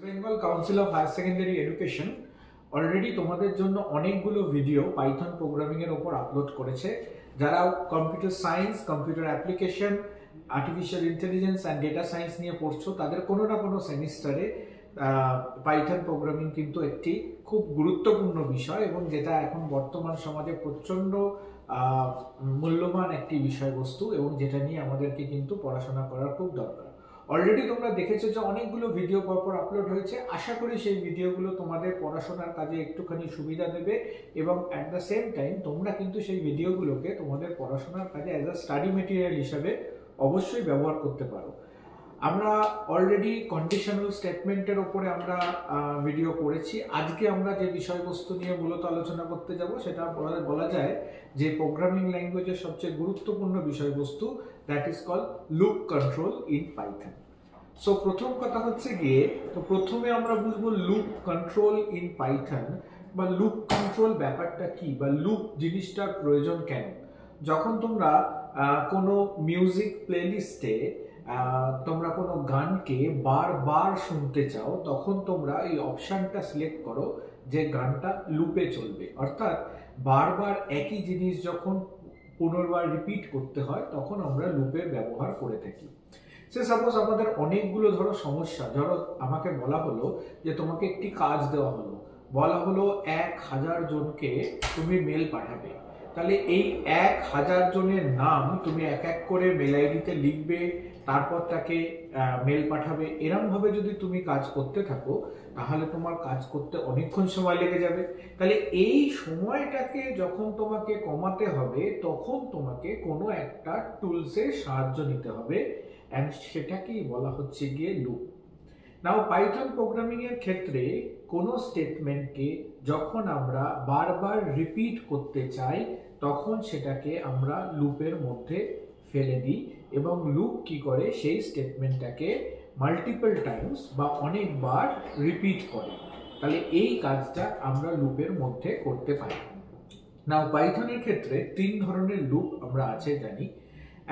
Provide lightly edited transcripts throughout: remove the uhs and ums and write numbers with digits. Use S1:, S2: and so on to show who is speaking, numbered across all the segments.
S1: Bengal council of higher secondary education already তোমাদের জন্য অনেকগুলো ভিডিও পাইথন প্রোগ্রামিং এর উপর আপলোড করেছে। যারা computer science, computer application, artificial intelligence and data science নিয়ে পড়ছো, তাদের কোনো না কোনো সেমিস্টারে পাইথন প্রোগ্রামিং কিন্তু একটি খুব গুরুত্বপূর্ণ বিষয় এবং যেটা এখন বর্তমান সমাজে প্রচণ্ড মূল্যবান একটি বিষয়বস্তু এবং যেটা নিয়ে আমাদেরকে কিন্তু পড়াশোনা করার খুব দরকার। অলরেডি তোমরা দেখেছো যে অনেকগুলো ভিডিও পরপর আপলোড হয়েছে। আশা করি সেই ভিডিওগুলো তোমাদের পড়াশোনার কাজে একটুখানি সুবিধা দেবে এবং অ্যাট দ্য সেম টাইম তোমরা কিন্তু সেই ভিডিওগুলোকে তোমাদের পড়াশোনার কাজে অ্যাজ আ স্টাডি মেটেরিয়াল হিসাবে অবশ্যই ব্যবহার করতে পারো। আমরা অলরেডি কন্ডিশনাল স্টেটমেন্টের ওপরে আমরা ভিডিও করেছি। আজকে আমরা যে বিষয়বস্তু নিয়ে মূলত আলোচনা করতে যাব সেটা বলা যায় যে প্রোগ্রামিং ল্যাঙ্গুয়েজের সবচেয়ে গুরুত্বপূর্ণ বিষয়বস্তু, that is called loop control in Python. So প্রথম কথা হচ্ছে গিয়ে, তো প্রথমে আমরা বুঝবো লুপ কন্ট্রোল ইন পাইথন বা লুপ কন্ট্রোল ব্যাপারটা কি বা লুপ জিনিসটার প্রয়োজন কেন। যখন তোমরা কোনো মিউজিক প্লেলিস্টে তোমরা কোনো গানকে বারবার শুনতে চাও, তখন তোমরা এই অপশানটা সিলেক্ট করো যে গানটা লুপে চলবে, অর্থাৎ বারবার একই জিনিস যখন পুনর্বার রিপিট করতে হয় তখন আমরা লুপের ব্যবহার করে থাকি। সে সাপোজ আমাদের অনেকগুলো সমস্যা, আমাকে বলা হলো যে তোমাকে একটি কাজ দেওয়া হলো, বলা হলো 1000 জনকে তুমি মেল পাঠাবে। তাহলে এই 1000 জনের নাম তুমি এক এক করে মেল আইডিতে লিখবে, তারপর তাকে মেল পাঠাবে। এরমভাবে যদি তুমি কাজ করতে থাকো তাহলে তোমার কাজ করতে অনেকক্ষণ সময় লেগে যাবে। তাহলে এই সময়টাকে যখন তোমাকে কমাতে হবে তখন তোমাকে কোনো একটা টুলসের সাহায্য নিতে হবে, অ্যান্ড সেটাকেই বলা হচ্ছে গিয়ে লুপ। নাও পাইথন প্রোগ্রামিং এর ক্ষেত্রে কোনো স্টেটমেন্টকে যখন আমরা বারবার রিপিট করতে চাই তখন সেটাকে আমরা লুপের মধ্যে ফেলে দিই এবং লুপ কি করে সেই স্টেটমেন্টটাকে মাল্টিপল টাইমস বা অনেকবার রিপিট করে। তাহলে এই কাজটা আমরা লুপের মধ্যে করতে পারি। নাও পাইথনের ক্ষেত্রে 3 ধরনের লুপ আমরা আছে জানি।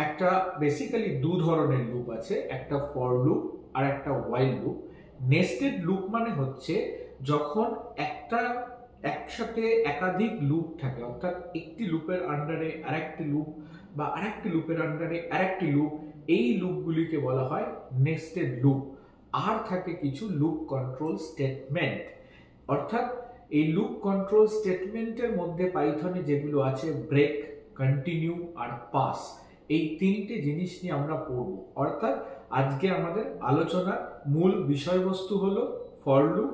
S1: একটা বেসিক্যালি 2 ধরনের লুপ আছে, একটা ফর লুপ আর একটা হোয়াইল লুপ। নেস্টেড লুপ মানে হচ্ছে যখন একসাথে একাধিক লুপ থাকে, অর্থাৎ একটি লুপের আন্ডারে আরেকটি লুপ বা আরেকটি লুপের আন্ডারে আরেকটি লুপ, এই লুপগুলিকে বলা হয় নেস্টেড লুপ। আর থাকে কিছু লুপ কন্ট্রোল স্টেটমেন্ট, অর্থাৎ এই লুপ কন্ট্রোল স্টেটমেন্টের মধ্যে পাইথনে যেগুলো আছে ব্রেক, কন্টিনিউ আর পাস, এই 3টে জিনিস নিয়ে আমরা পড়ব। অর্থাৎ আজকে আমাদের আলোচনার মূল বিষয়বস্তু হলো ফর লুপ,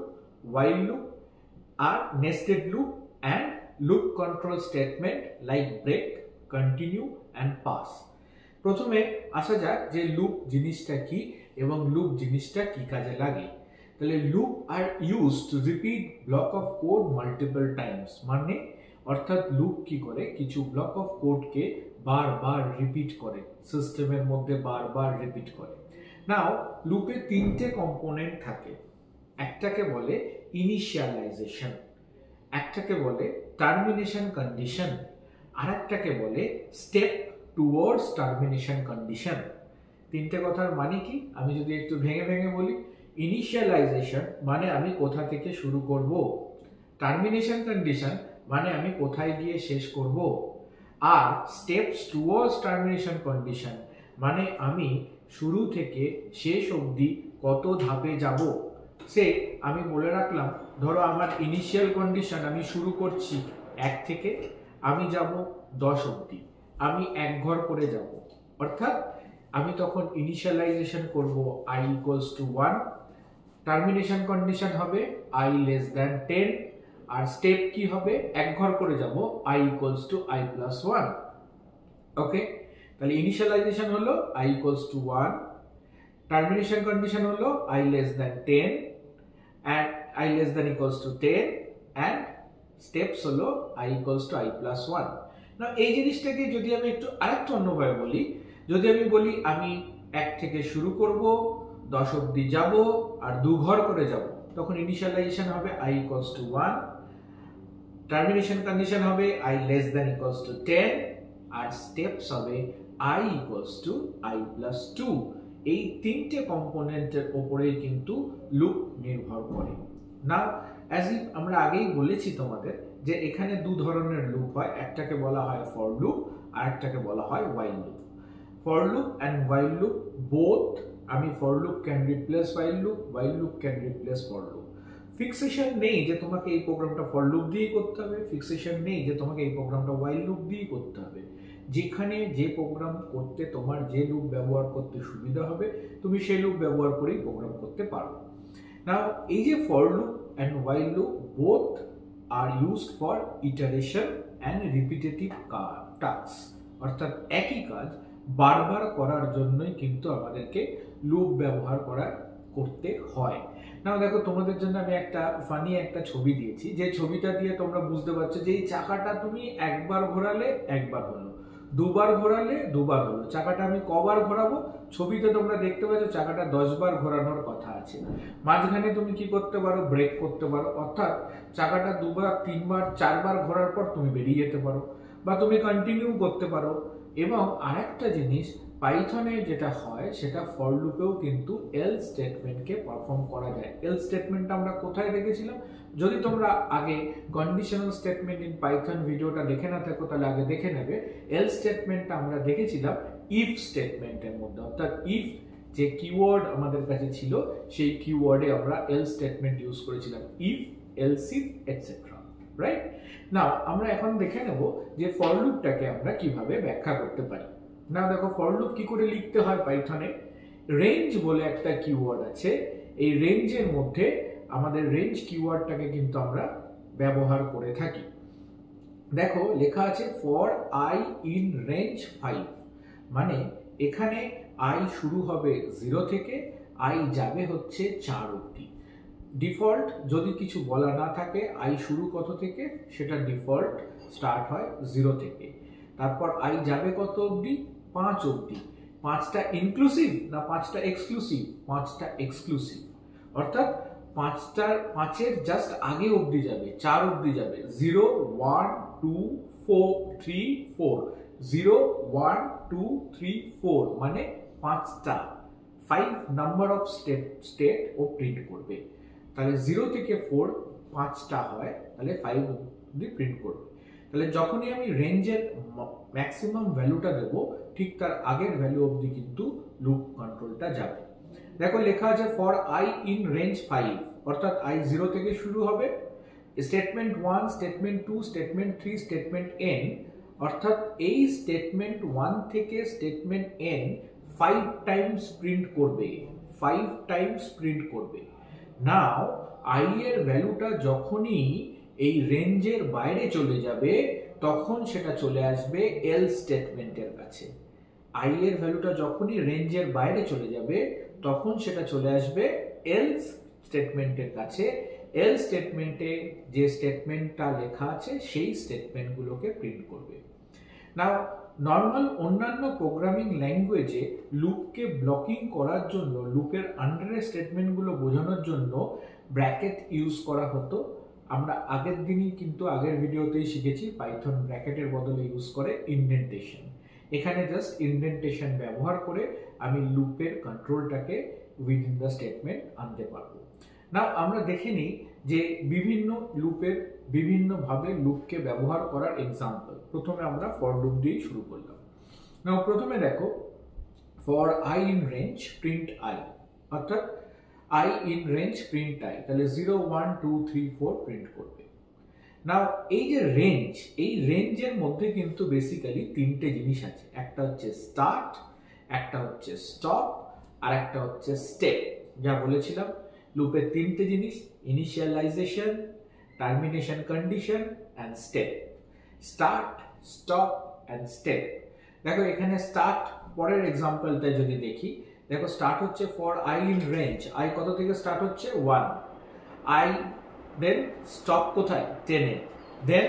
S1: হোয়াইল লুপ আর nested loop and loop control statement like break, continue and pass. প্রথমে আসা যাক যে লুপ জিনিসটা কি এবং লুপ জিনিসটা কি কাজে লাগে। তাহলে loop are use to repeat block of code multiple times, মানে অর্থাৎ লুপ কি করে কিছু ব্লক অফ কোডকে বারবার রিপিট করে, সিস্টেমের মধ্যে বারবার রিপিট করে। নাও লুপে 3টে কম্পোনেন্ট থাকে, একটাকে বলে ইনিশিয়ালাইজেশন, একটাকে বলে টার্মিনেশন কন্ডিশন আর একটাকে বলে স্টেপ টুয়ার্ডস টার্মিনেশন কন্ডিশন। 3টে কথার মানে কি আমি যদি একটু ভেঙে ভেঙে বলি। ইনিশিয়ালাইজেশন মানে আমি কোথা থেকে শুরু করব, টার্মিনেশন কন্ডিশন মানে আমি কোথায় গিয়ে শেষ করব, আর স্টেপস টুয়ার্ডস টার্মিনেশন কন্ডিশন মানে আমি শুরু থেকে শেষ অবধি কত ধাপে যাব। সে আমি বলে রাখলাম, ধরো আমার ইনিশিয়াল কন্ডিশন আমি শুরু করছি 1 থেকে, আমি যাব 10 অবধি, আমি 1 ঘর করে যাব, অর্থাৎ আমি তখন ইনিশিয়ালাইজেশন করব i = 1, টার্মিনেশন কন্ডিশন হবে i <10 আর স্টেপ কি হবে 1 ঘর করে যাব i = i + 1। ওকে, তাহলে ইনিশিয়ালাইজেশন হলো i = 1, টার্মিনেশন কন্ডিশন হলো i <10 and i <= 10 and steps হলো i = i + 1। না এই জিনিসটাকে যদি আমি একটু আরেকটু অন্যভাবে বলি, যদি আমি বলি আমি 1 থেকে শুরু করব, 10 অবধি যাব আর 2 ঘর করে যাব, তখন ইনিশিয়ালাইজেশন হবে i = 1, টার্মিনেশন কন্ডিশন হবে i <= 10 আর স্টেপস হবে i = i + 2। এই তিনটে কম্পোনেন্টের উপরেই কিন্তু লুপ নির্ভর করে। নাও অ্যাজ ইফ আমরা আগেই বলেছি তোমাদের যে এখানে দু ধরনের লুপ হয়, একটাকে বলা হয় ফর লুপ আর একটাকে বলা হয় while loop. For loop and while loop both, আমি for loop can replace while loop can replace for loop. Fixation নেই যে তোমাকে এই প্রোগ্রামটা ফর লুপ দিয়েই করতে হবে, ফিক্সেশন নেই যে তোমাকে এই প্রোগ্রামটা while লুপ দিয়েই করতে হবে। যেখানে যে প্রোগ্রাম করতে তোমার যে লুপ ব্যবহার করতে সুবিধা হবে তুমি সেই লুপ ব্যবহার করেই প্রোগ্রাম করতে পারো। নাও এই যে for loop and while loop both are used for iteration and repetitive task, অর্থাৎ একই কাজ বারবার করার জন্যই কিন্তু আমাদেরকে লুপ ব্যবহার করতে হয়। নাও দেখো তোমাদের জন্য আমি একটা ফানি একটা ছবি দিয়েছি, যে ছবিটা দিয়ে তোমরা বুঝতে পারছো যে এই চাকাটা তুমি একবার ঘোরালে একবার হলো, দুবার ঘোরালে দুবার হলো। চাকাটা আমি কবার ঘোরাবো, ছবিতে তোমরা দেখতে পাচ্ছ চাকাটা 10 বার ঘোরানোর কথা আছে। মাঝখানে তুমি কি করতে পারো, ব্রেক করতে পারো, অর্থাৎ চাকাটা 2 বার 3 বার 4 বার ঘোরার পর তুমি বেরিয়ে যেতে পারো, বা তুমি কন্টিনিউ করতে পারো। এবং আরেকটা জিনিস পাইথনে যেটা হয় সেটা ফর লুপেও কিন্তু এলস স্টেটমেন্টকে পারফর্ম করা যায়। এলস স্টেটমেন্টটা আমরা কোথায় দেখেছিলাম, যদি তোমরা আগে কন্ডিশনাল স্টেটমেন্ট ইন পাইথন ভিডিওটা দেখে না থাকো তাহলে আগে দেখে নেবে। এলস স্টেটমেন্টটা আমরা দেখেছিলাম ইফ স্টেটমেন্টের মধ্যে, অর্থাৎ ইফ যে কিওয়ার্ড আমাদের কাছে ছিল সেই কিওয়ার্ডে আমরা এলস স্টেটমেন্ট ইউজ করেছিলাম, if, else if etcetera, right? Now আমরা এখন দেখে নেব যে ফর লুপটাকে আমরা কিভাবে ব্যাখ্যা করতে পারি। না দেখো ফর লুপ কি করে লিখতে হয় পাইথনে। রেঞ্জ বলে একটা কিওয়ার্ড আছে, এই রেঞ্জের মধ্যে আমাদের রেঞ্জ কিওয়ার্ডটাকে কিন্তু আমরা ব্যবহার করে থাকি। দেখো লেখা আছে ফর আই ইন রেঞ্জ 5, মানে এখানে আই শুরু হবে 0 থেকে, আই যাবে হচ্ছে 4 অবধি। ডিফল্ট যদি কিছু বলা না থাকে আই শুরু কত থেকে, সেটা ডিফল্ট স্টার্ট হয় 0 থেকে। তারপর আই যাবে কত অবধি, 5 অবধি। 5টা ইনক্লুসিভ না 5টা এক্সক্লুসিভ, 5টা এক্সক্লুসিভ, অর্থাৎ 5এর জাস্ট আগে অবধি যাবে, 4 অবধি যাবে। 0 1 2 4 3 4, 0 1 2 3 4 মানে 5টা, 5 নাম্বার অফ স্টেট ও প্রিন্ট করবে। তাহলে 0 থেকে 4 5টা হয়, তাহলে 5 অবধি প্রিন্ট করবে। তাহলে যখনই আমি রেঞ্জের ম্যাক্সিমাম ভ্যালুটা দেব ঠিক তার আগের ভ্যালু অবধি কিন্তু লুপ কন্ট্রোলটা যাবে। দেখো লেখা আছে ফর আই ইন রেঞ্জ 5, অর্থাৎ আই 0 থেকে শুরু হবে, statement 1, statement 2, statement 3, statement n, অর্থাৎ এই স্টেটমেন্ট 1 থেকে স্টেটমেন্ট n 5 টাইমস প্রিন্ট করবে, 5 টাইমস প্রিন্ট করবে। নাও আই এর ভ্যালুটা যখনই এই রেঞ্জের বাইরে চলে যাবে তখন সেটা চলে আসবে এলস স্টেটমেন্টের কাছে। আই এর ভ্যালুটা যখনই রেঞ্জের বাইরে চলে যাবে তখন সেটা চলে আসবে এলস স্টেটমেন্টের কাছে। এলস স্টেটমেন্টে যে স্টেটমেন্টটা লেখা আছে সেই স্টেটমেন্টগুলোকে প্রিন্ট করবে। নাও নর্মাল অন্যান্য প্রোগ্রামিং ল্যাঙ্গুয়েজে লুপকে ব্লকিং করার জন্য, লুপের আন্ডারের স্টেটমেন্টগুলো বোঝানোর জন্য ব্র্যাকেট ইউজ করা হতো। আমরা আগের দিনই কিন্তু আগের ভিডিওতেই শিখেছি পাইথন ব্র্যাকেটের বদলে ইউজ করে ইনডেন্টেশন। এখানে জাস্ট ইনডেন্টেশন ব্যবহার করে আমি লুপের কন্ট্রোলটাকে উইদিন দ্য স্টেটমেন্ট আনতে পারবো। নাও আমরা দেখে নিই যে বিভিন্ন লুপের বিভিন্নভাবে লুপকে ব্যবহার করার এক্সাম্পল। প্রথমে আমরা ফর লুপ দিয়ে শুরু করলাম। নাও প্রথমে দেখো for I in range print I, অর্থাৎ I in range print I, তাহলে 0 1 2 3 4 প্রিন্ট করবে। নাও এই যে রেঞ্জ, এই রেঞ্জের মধ্যে কিন্তু বেসিক্যালি তিনটে জিনিস আছে, একটা হচ্ছে স্টার্ট, একটা হচ্ছে স্টপ, আর একটা হচ্ছে স্টেপ। যা বলেছিলাম লুপের তিনটে জিনিস, initialization, termination condition and step. Start, stop and step. দেখো এখানে স্টার্ট পরের এক্সাম্পলটা যদি দেখি, দেখো স্টার্ট হচ্ছে for I in range, I কত থেকে স্টার্ট হচ্ছে 1, আই দেন স্টপ কোথায় 10 এ, দেন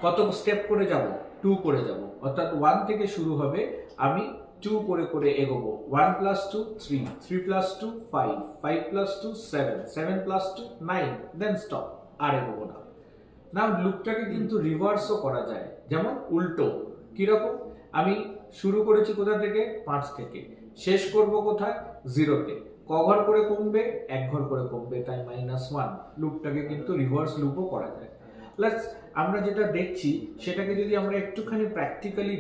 S1: কত স্টেপ করে যাব 2 করে যাব, অর্থাৎ 1 থেকে শুরু হবে, আমি 2 করে করে এগোবো, 1 + 2 3, 3 + 2 5, 5 + 2 7, 7 + 2 9, দেন স্টপ, আর এগোবো না। না লুপটাকে কিন্তু রিভার্সও করা যায়, যেমন উল্টো। কিরকম, আমি শুরু করেছি কোথা থেকে 5 থেকে, শেষ করব কোথায়? জিরোতে। ক ঘর করে কমবে? এক ঘর করে কমবে, তাই -1। লুপটাকে কিন্তু রিভার্স লুপও করা যায়। প্লাস আমরা যেটা দেখছি সেটাকে যদি আমরা একটুখানি প্র্যাকটিক্যালি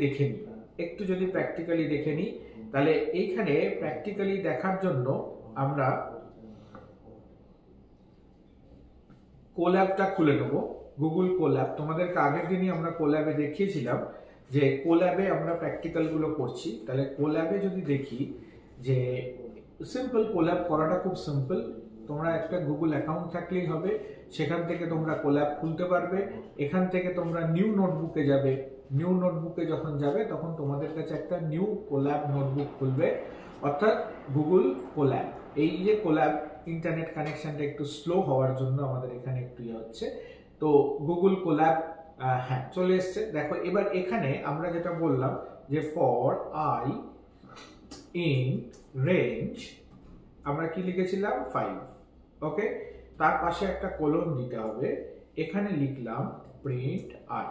S1: দেখে নিই, তাহলে এইখানে প্র্যাকটিক্যালি দেখার জন্য আমরা কোল্যাবটা খুলে নেব, গুগল কোল্যাব। তোমাদেরকে আগের দিনই আমরা কোল্যাবে দেখিয়েছিলাম যে কোল্যাবে আমরা প্র্যাকটিক্যাল গুলো করছি। তাহলে কোল্যাবে যদি দেখি যে সিম্পল, কোল্যাব করাটা খুব সিম্পল। তোমরা একটা গুগল অ্যাকাউন্ট থাকলেই হবে, সেখান থেকে তোমরা কোল্যাব খুলতে পারবে। এখান থেকে তোমরা নিউ নোটবুকে যাবে, নিউ নোটবুকে যখন যাবে তখন তোমাদের কাছে একটা নিউ কোল্যাব নোটবুক খুলবে, অর্থাৎ গুগল কোল্যাব। এই যে কোল্যাব, ইন্টারনেট কানেকশনটা একটু স্লো হওয়ার জন্য আমাদের এখানে একটু ইয়ে হচ্ছে, তো গুগল কোল্যাব হ্যাঁ চলে এসছে। দেখো এবার এখানে আমরা যেটা বললাম যে ফর আই ইন রেঞ্জ আমরা কি লিখেছিলাম 5, ওকে, তার পাশে একটা কোলন দিতে হবে, এখানে লিখলাম প্রিন্ট আই।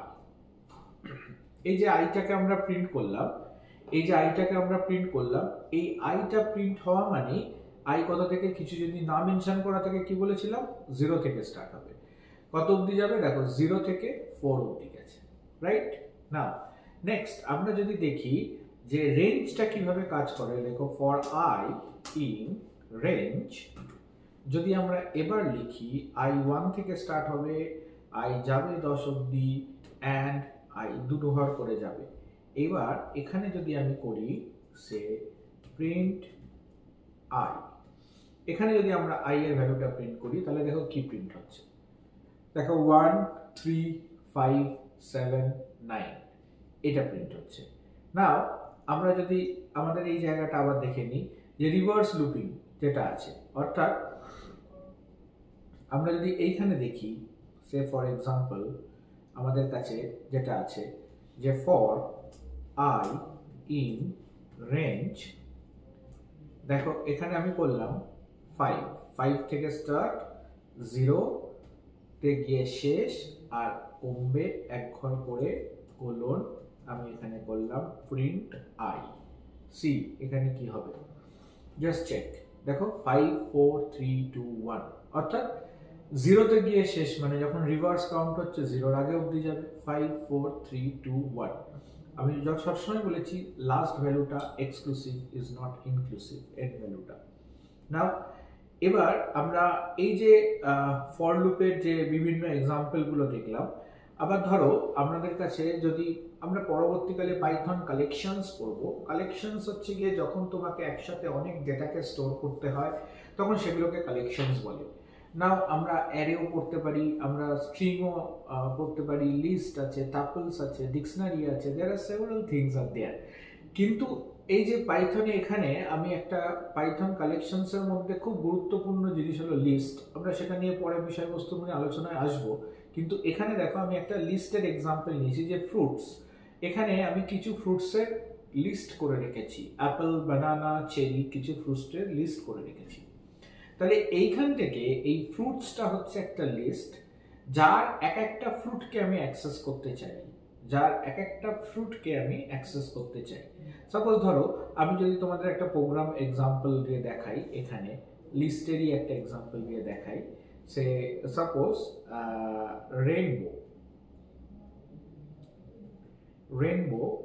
S1: এই যে আইটাকে আমরা প্রিন্ট করলাম, এই আইটা প্রিন্ট হওয়া মানে আই কোথা থেকে, কিছু যদি না মেনশন করা থাকে কি বলেছিলাম, 0 থেকে স্টার্ট হবে। কত অবধি যাবে? দেখো 0 থেকে 4 অবধি গেছে, রাইট? নাও নেক্সট আমরা যদি দেখি যে রেঞ্জটা কিভাবে কাজ করে, দেখো ফর আই ইন রেঞ্জ, যদি আমরা এবার লিখি আই 1 থেকে স্টার্ট হবে, আই যাবে 10 অবধি, অ্যান্ড আই দুটো ঘর করে যাবে। এবার এখানে যদি আমি করি সে প্রিন্ট আই, এখানে যদি আমরা আই এর ভ্যালুটা প্রিন্ট করি তাহলে দেখো কি প্রিন্ট হচ্ছে, দেখো 1 3 5 7 9 এটা প্রিন্ট হচ্ছে। নাও আমরা যদি আমাদের এই জায়গাটা আবার দেখে নিই যে রিভার্স লুপিং যেটা আছে, অর্থাৎ আমরা যদি এইখানে দেখি সে ফর এক্সাম্পল আমাদের কাছে যেটা আছে যে ফর আই ইন রেঞ্জ, দেখো এখানে আমি করলাম 5 থেকে স্টার্ট, 0 তে গিয়ে শেষ, আর কমবে এক ঘর করে কোলন, আমি এখানে করলাম প্রিন্ট আই। সি এখানে কি হবে, জাস্ট চেক, দেখো 5 4 3 2 1, অর্থাৎ 0 তে গিয়ে শেষ মানে যখন রিভার্স কাউন্ট হচ্ছে 0 এর আগে অবধি যাবে, 5 4 3 2 1। আমি সবসময় বলেছি লাস্ট ভ্যালুটা exclusive, is not inclusive, end ভ্যালুটা। নাও এবার আমরা এই যে ফর লুপের যে বিভিন্ন এক্সাম্পল গুলো দেখলাম, আবার ধরো আমাদের কাছে যদি আমরা পরবর্তীকালে পাইথন কালেকশনস করব, কালেকশনস হচ্ছে গিয়ে যখন তোমাকে একসাথে অনেক ডেটাকে স্টোর করতে হয় তখন সেগুলোকে কালেকশনস বলে। নাও আমরা অ্যারেও করতে পারি, আমরা স্ট্রিংও করতে পারি, লিস্ট আছে, টাপলস আছে, ডিকশনারি আছে, দেয়ার আর সেভারাল থিংস আর দেয়ার। কিন্তু এই যে পাইথনে এখানে আমি একটা পাইথন কালেকশনস এর মধ্যে খুব গুরুত্বপূর্ণ জিনিস হলো লিস্ট, আমরা সেটা নিয়ে পরে বিষয়বস্তু নিয়ে আলোচনায় আসবো। কিন্তু এখানে দেখো আমি একটা লিস্টের এক্সাম্পল নিয়েছি যে ফ্রুটস, এখানে আমি কিছু ফ্রুটসের লিস্ট করে রেখেছি, অ্যাপল, বানানা, চেরি, কিছু ফ্রুটসের লিস্ট করে রেখেছি। তাহলে এইখান থেকে এই ফ্রুটসটা হচ্ছে একটা লিস্ট, যার এক একটা ফ্রুটকে আমি অ্যাক্সেস করতে চাই, সাপোজ ধরো আমি যদি তোমাদের একটা প্রোগ্রাম এক্সাম্পল দিয়ে দেখাই, এখানে লিস্টেরই একটা এক্সাম্পল দিয়ে দেখাই, সে সাপোজ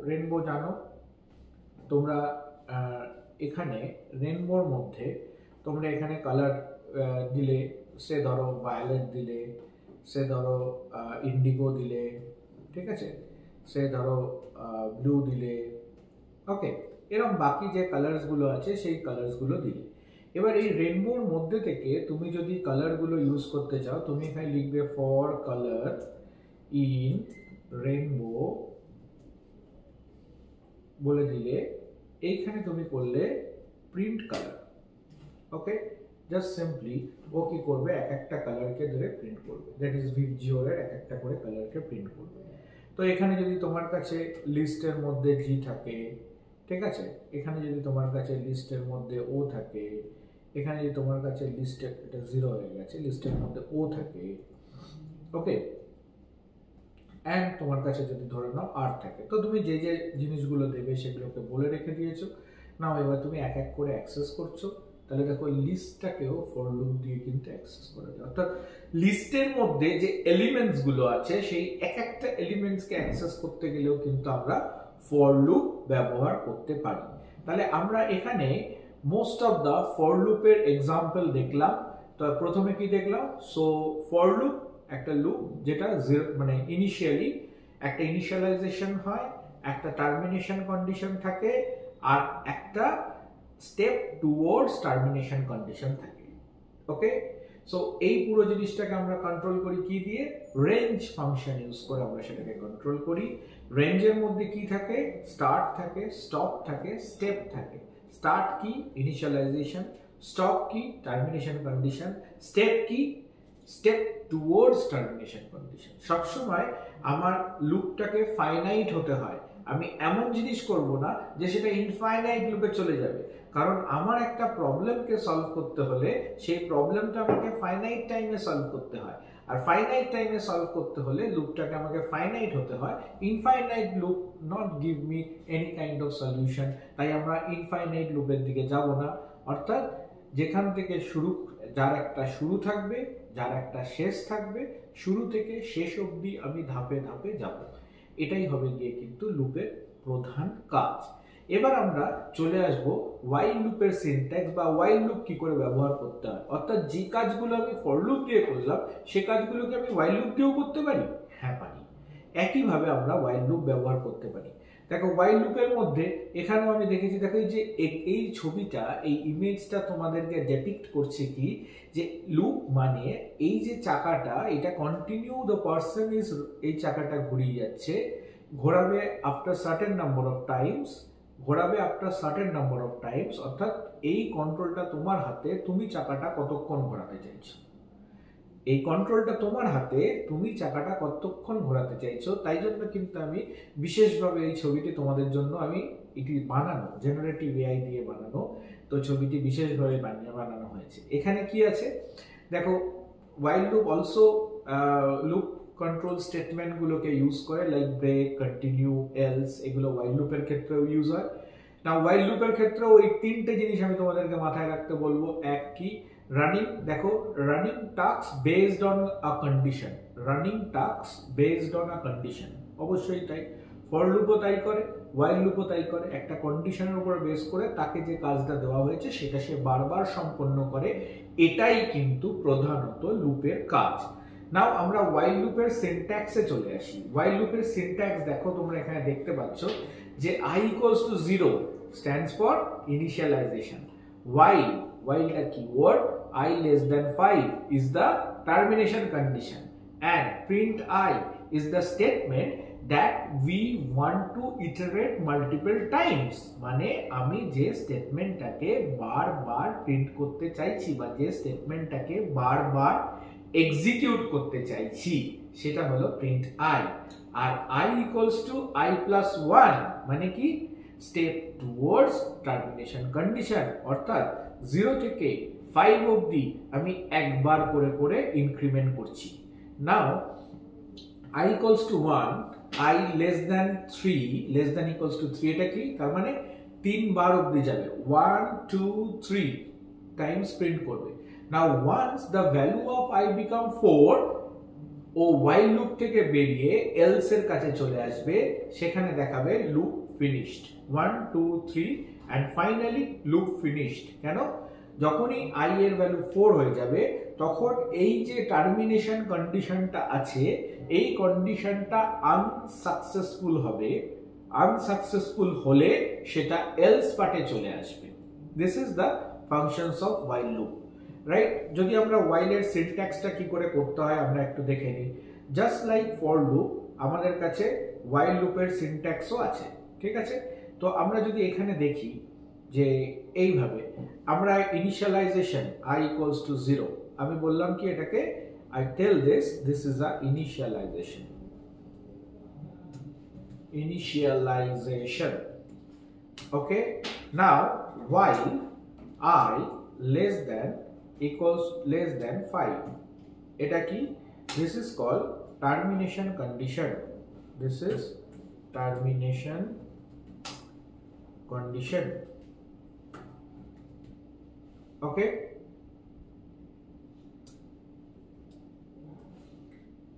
S1: রেনবো জানো তোমরা, এখানে রেনবোর মধ্যে তোমরা এখানে কালার দিলে, সে ধরো ভায়োলেট দিলে, সে ধরো ইন্ডিগো দিলে, ঠিক আছে, সে ধরো ব্লু দিলে, ওকে, এরকম বাকি যে কালার্সগুলো আছে সেই কালার্সগুলো দিলে। এবার এই রেনবোর মধ্যে থেকে তুমি যদি কালারগুলো ইউজ করতে চাও, তুমি এখানে লিখবে ফর কালার ইন রেনবো বলে দিলে, এইখানে তুমি করলে প্রিন্ট কালার, ওকে, জাস্ট সিম্পলি ও কি করবে, এক একটা কালারকে ধরে প্রিন্ট করবে, দ্যাট ইজ ভিজিওর এর এক একটা করে কালারকে প্রিন্ট করবে। তো এখানে যদি তোমার কাছে লিস্টের মধ্যে জি থাকে, ঠিক আছে, এখানে যদি তোমার কাছে লিস্টের মধ্যে ও থাকে, এখানে যদি তোমার কাছে লিস্টে, এটা 0 হয়ে গেছে, লিস্টের মধ্যে ও থাকে, ওকে, অ্যান্ড তোমার কাছে যদি ধরে নাও আর থাকে, তো তুমি যে যে জিনিসগুলো দেবে সেগুলোকে বলে রেখে দিয়েছো। নাও এবার তুমি এক এক করে অ্যাক্সেস করছো, তাহলে দেখো লিস্টটাকেও ফর লুপ দিয়ে কিন্তু অ্যাক্সেস করা যায়। অর্থাৎ লিস্টের মধ্যে যে এলিমেন্টস গুলো আছে সেই এক একটা এলিমেন্টসকে অ্যাক্সেস করতে গেলেও কিন্তু আমরা ফর লুপ ব্যবহার করতে পারি। তাহলে আমরা এখানে মোস্ট অফ দা ফর লুপের এক্সাম্পল দেখলাম। তো প্রথমে কি দেখলাম? সো ফর লুপ একটা লুপ যেটা মানে ইনিশিয়ালি একটা ইনিশিয়ালাইজেশন হয়, একটা টার্মিনেশন কন্ডিশন থাকে, আর একটা স্টেপ টুয়ার্ডস টার্মিনেশন কন্ডিশন থাকে। ওকে, সো এই পুরো জিনিসটাকে আমরা কন্ট্রোল করি কি দিয়ে? রেঞ্জ ফাংশন ইউজ করে আমরা সেটাকে কন্ট্রোল করি। রেঞ্জের মধ্যে কি থাকে? স্টার্ট থাকে, স্টপ থাকে, স্টেপ থাকে। স্টার্ট কি? ইনিশিয়ালাইজেশন। স্টপ কি? Termination condition. স্টেপ কি? Step towards termination condition. সবসময় আমার লুপটাকে ফাইনাইট হতে হয়। আমি এমন জিনিস করব না যে সেটা ইনফাইনাইট লুপে চলে যাবে, কারণ আমার একটা প্রবলেমকে সলভ করতে হলে সেই প্রবলেমটা আমাকে ফাইনাইট টাইমে সলভ করতে হয়, আর ফাইনাইট টাইমে সলভ করতে হলে লুপটাকে আমাকে ফাইনাইট হতে হয়। Infinite loop not give me any kind of solution, তাই আমরা ইনফাইনাইট লুপের দিকে যাব না। অর্থাৎ যেখান থেকে শুরু, যার একটা শুরু থাকবে, যার একটা শেষ থাকবে, শুরু থেকে শেষ অবধি আমি ধাপে ধাপে যাব, এটাই হবে গিয়ে কিন্তু লুপের প্রধান কাজ। এবার আমরা চলে আসব ওয়াইল লুপের সিনট্যাক্স বা ওয়াইল লুপ কি করে ব্যবহার করতে হয়। অর্থাৎ যে কাজগুলো আমি ফর লুপ দিয়ে করলাম সে কাজগুলোকে আমি ওয়াইল লুপ দিয়েও করতে পারি। হ্যাঁ পারি। একইভাবে আমরা ওয়াইল লুপ ব্যবহার করতে পারি। দেখো ওয়াইল লুপের মধ্যে এখানেও আমি দেখেছি, দেখো যে এই ছবিটা, এই ইমেজটা তোমাদেরকে ডেপিক্ট করছে কি, যে লুপ মানে এই যে চাকাটা, এটা কন্টিনিউ দ্য পারসন ইজ, এই চাকাটা ঘুরিয়ে যাচ্ছে, ঘোরাবে after certain number of times, ঘোরাবে after certain number of times. অর্থাৎ এই কন্ট্রোলটা তোমার হাতে, তুমি চাকাটা কতক্ষণ ঘোরাতে চাইছো, এই কন্ট্রোলটা তোমার হাতে, তুমি চাকাটা কতক্ষণ ঘোরাতে চাইছো। তাই জন্য কিন্তু আমি বিশেষভাবে এই ছবিটি তোমাদের জন্য, আমি এটি বানানো জেনারেটিভ এআই দিয়ে বানানো, তো ছবিটি বিশেষভাবে বানানো হয়েছে। এখানে কি আছে দেখো, while loop also loop control statement গুলোকে ইউজ করে, লাইক ব্রেক, কন্টিনিউ, এলস, এগুলো while loop এর ক্ষেত্রেও ইউজ হয়। না while loop এর ক্ষেত্রেও এই তিনটে জিনিস আমি তোমাদেরকে মাথায় রাখতে বলবো। এক কি? রানিং। দেখো running task based on a condition, running task based on a condition, অবশ্যই তাই। ফর লুপও তাই করে, ওয়াইল লুপও তাই করে। একটা কন্ডিশনের উপর বেস করে তাকে যে কাজটা দেওয়া হয়েছে সেটা সে বারবার সম্পন্ন করে, এটাই কিন্তু প্রধানত লুপের কাজ। নাও আমরা ওয়াইল লুপের সিনট্যাক্সে চলে আসি। ওয়াইল লুপের সিনট্যাক্স দেখো তোমরা এখানে দেখতে পাচ্ছ যে i equals to 0 stands for initialization. While the keyword I less than 5 is the termination condition, and print I is the statement that we want to iterate multiple times. মানে আমি যে স্টেটমেন্টটাকে বারবার প্রিন্ট করতে চাইছি বা যে স্টেটমেন্টটাকে বারবার এক্সিকিউট করতে চাইছি সেটা হলো প্রিন্ট আই। আর i equals to i plus 1 মানে কি? Step towards termination condition. অর্থাৎ 0 থেকে 5 অবধি আমি একবার করে করে ইনক্রিমেন্ট করছি। নাও i equals to 1, i less than 3, less than equals to 3, এটা কি? তার মানে 3 বার অবধি যাবে, 1 2 3 টাইমস প্রিন্ট করবে। Now once the value of i become 4, ও while লুপ থেকে বেরিয়ে else এর কাছে চলে আসবে, সেখানে দেখাবে loop finished, 1 2 3 and finally loop finished. কেন? যখনই i এর ভ্যালু 4 হয়ে যাবে তখন এই যে টার্মিনেশন কন্ডিশনটা আছে এই কন্ডিশনটা আনসাকসেসফুল হবে, আনসাকসেসফুল হলে সেটা এলস পার্টে চলে আসবে। This is the functions of while loop, right? যদি আমরা while এর সিনট্যাক্সটা কি করে করতে হয় আমরা একটু দেখে নিই। জাস্ট লাইক ফর লুপ আমাদের কাছে while লুপের সিনট্যাক্সও আছে, ঠিক আছে? তো আমরা যদি এখানে দেখি যে এইভাবে আমরা ইনিশিয়ালাইজেশন i equals to 0, আমি বললাম কি এটাকে, I tell this is a initialization, okay? Now while I less than 5, এটা কি? This is called termination condition, this is termination condition, okay,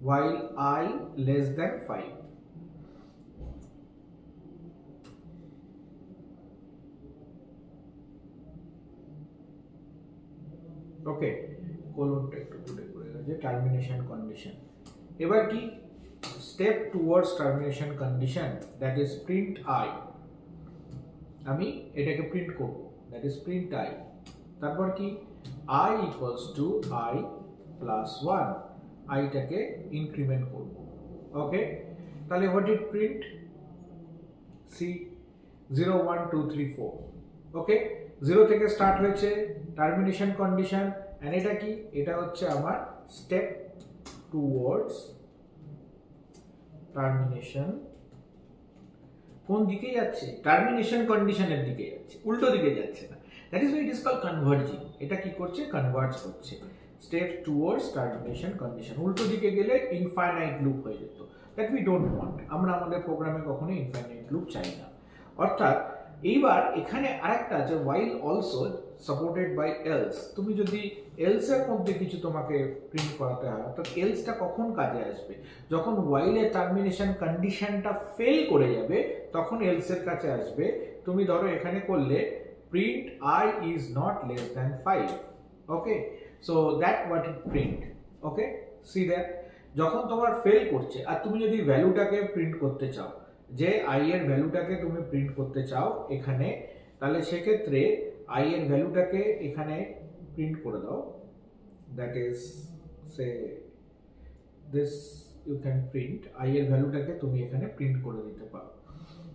S1: while I less than 5. ওকে, কোলনটা একটু পুটে পড়ে গেছে, টার্মিনেশন কন্ডিশন। এবার কি step towards termination condition, that is print I. আমি এটাকে প্রিন্ট করব, দ্যাট ইজ প্রিন্ট আই। তারপর কি I equals to I plus 1, আইটাকে ইনক্রিমেন্ট করব। ওকে, তাহলে what it print, see 0 1 2 3 4। Okay, 0 থেকে স্টার্ট হয়েছে টার্মিনেশন কন্ডিশন, এন্ড এটা কি, এটা হচ্ছে আমার স্টেপ টুয়ার্ডস টার্মিনেশন। কোন দিকে যাচ্ছে, টার্মিনেশন কন্ডিশনের দিকে যাচ্ছে, উল্টো দিকে যাচ্ছে না। That is why it is called converging. এটা কি করছে, কনভার্জ করছে। স্টেপ টুয়ার্ডস টার্মিনেশন কন্ডিশন, উল্টো দিকে গেলে ইনফাইনাইট লুপ হয়ে যেত, দ্যাট উই ডোন্ট ওয়ান্ট। আমরা আমাদের প্রোগ্রামে কখনো ইনফাইনাইট লুপ চাই না। অর্থাৎ এইবার এখানে আরেকটা আছে while also supported by else। তুমি যদি else এর মধ্যে কিছু তোমাকে প্রিন্ট করাতে হয়, অর্থাৎ এলসটা কখন কাজে আসবে, যখন while এর টার্মিনেশন কন্ডিশনটা ফেল করে যাবে তখন else এর কাছে আসবে। তুমি ধরো এখানে করলে print I is not less than 5। Okay, so that what it print. Okay, see that যখন তোমার ফেল করছে আর তুমি যদি ভ্যালুটাকে প্রিন্ট করতে চাও, যে i এর ভ্যালুটাকে তুমি প্রিন্ট করতে চাও এখানে, তাহলে সেক্ষেত্রে i এর ভ্যালুটাকে এখানে প্রিন্ট করে দাও, that is say this you can print. i এর ভ্যালুটাকে তুমি এখানে প্রিন্ট করে দিতে পারো।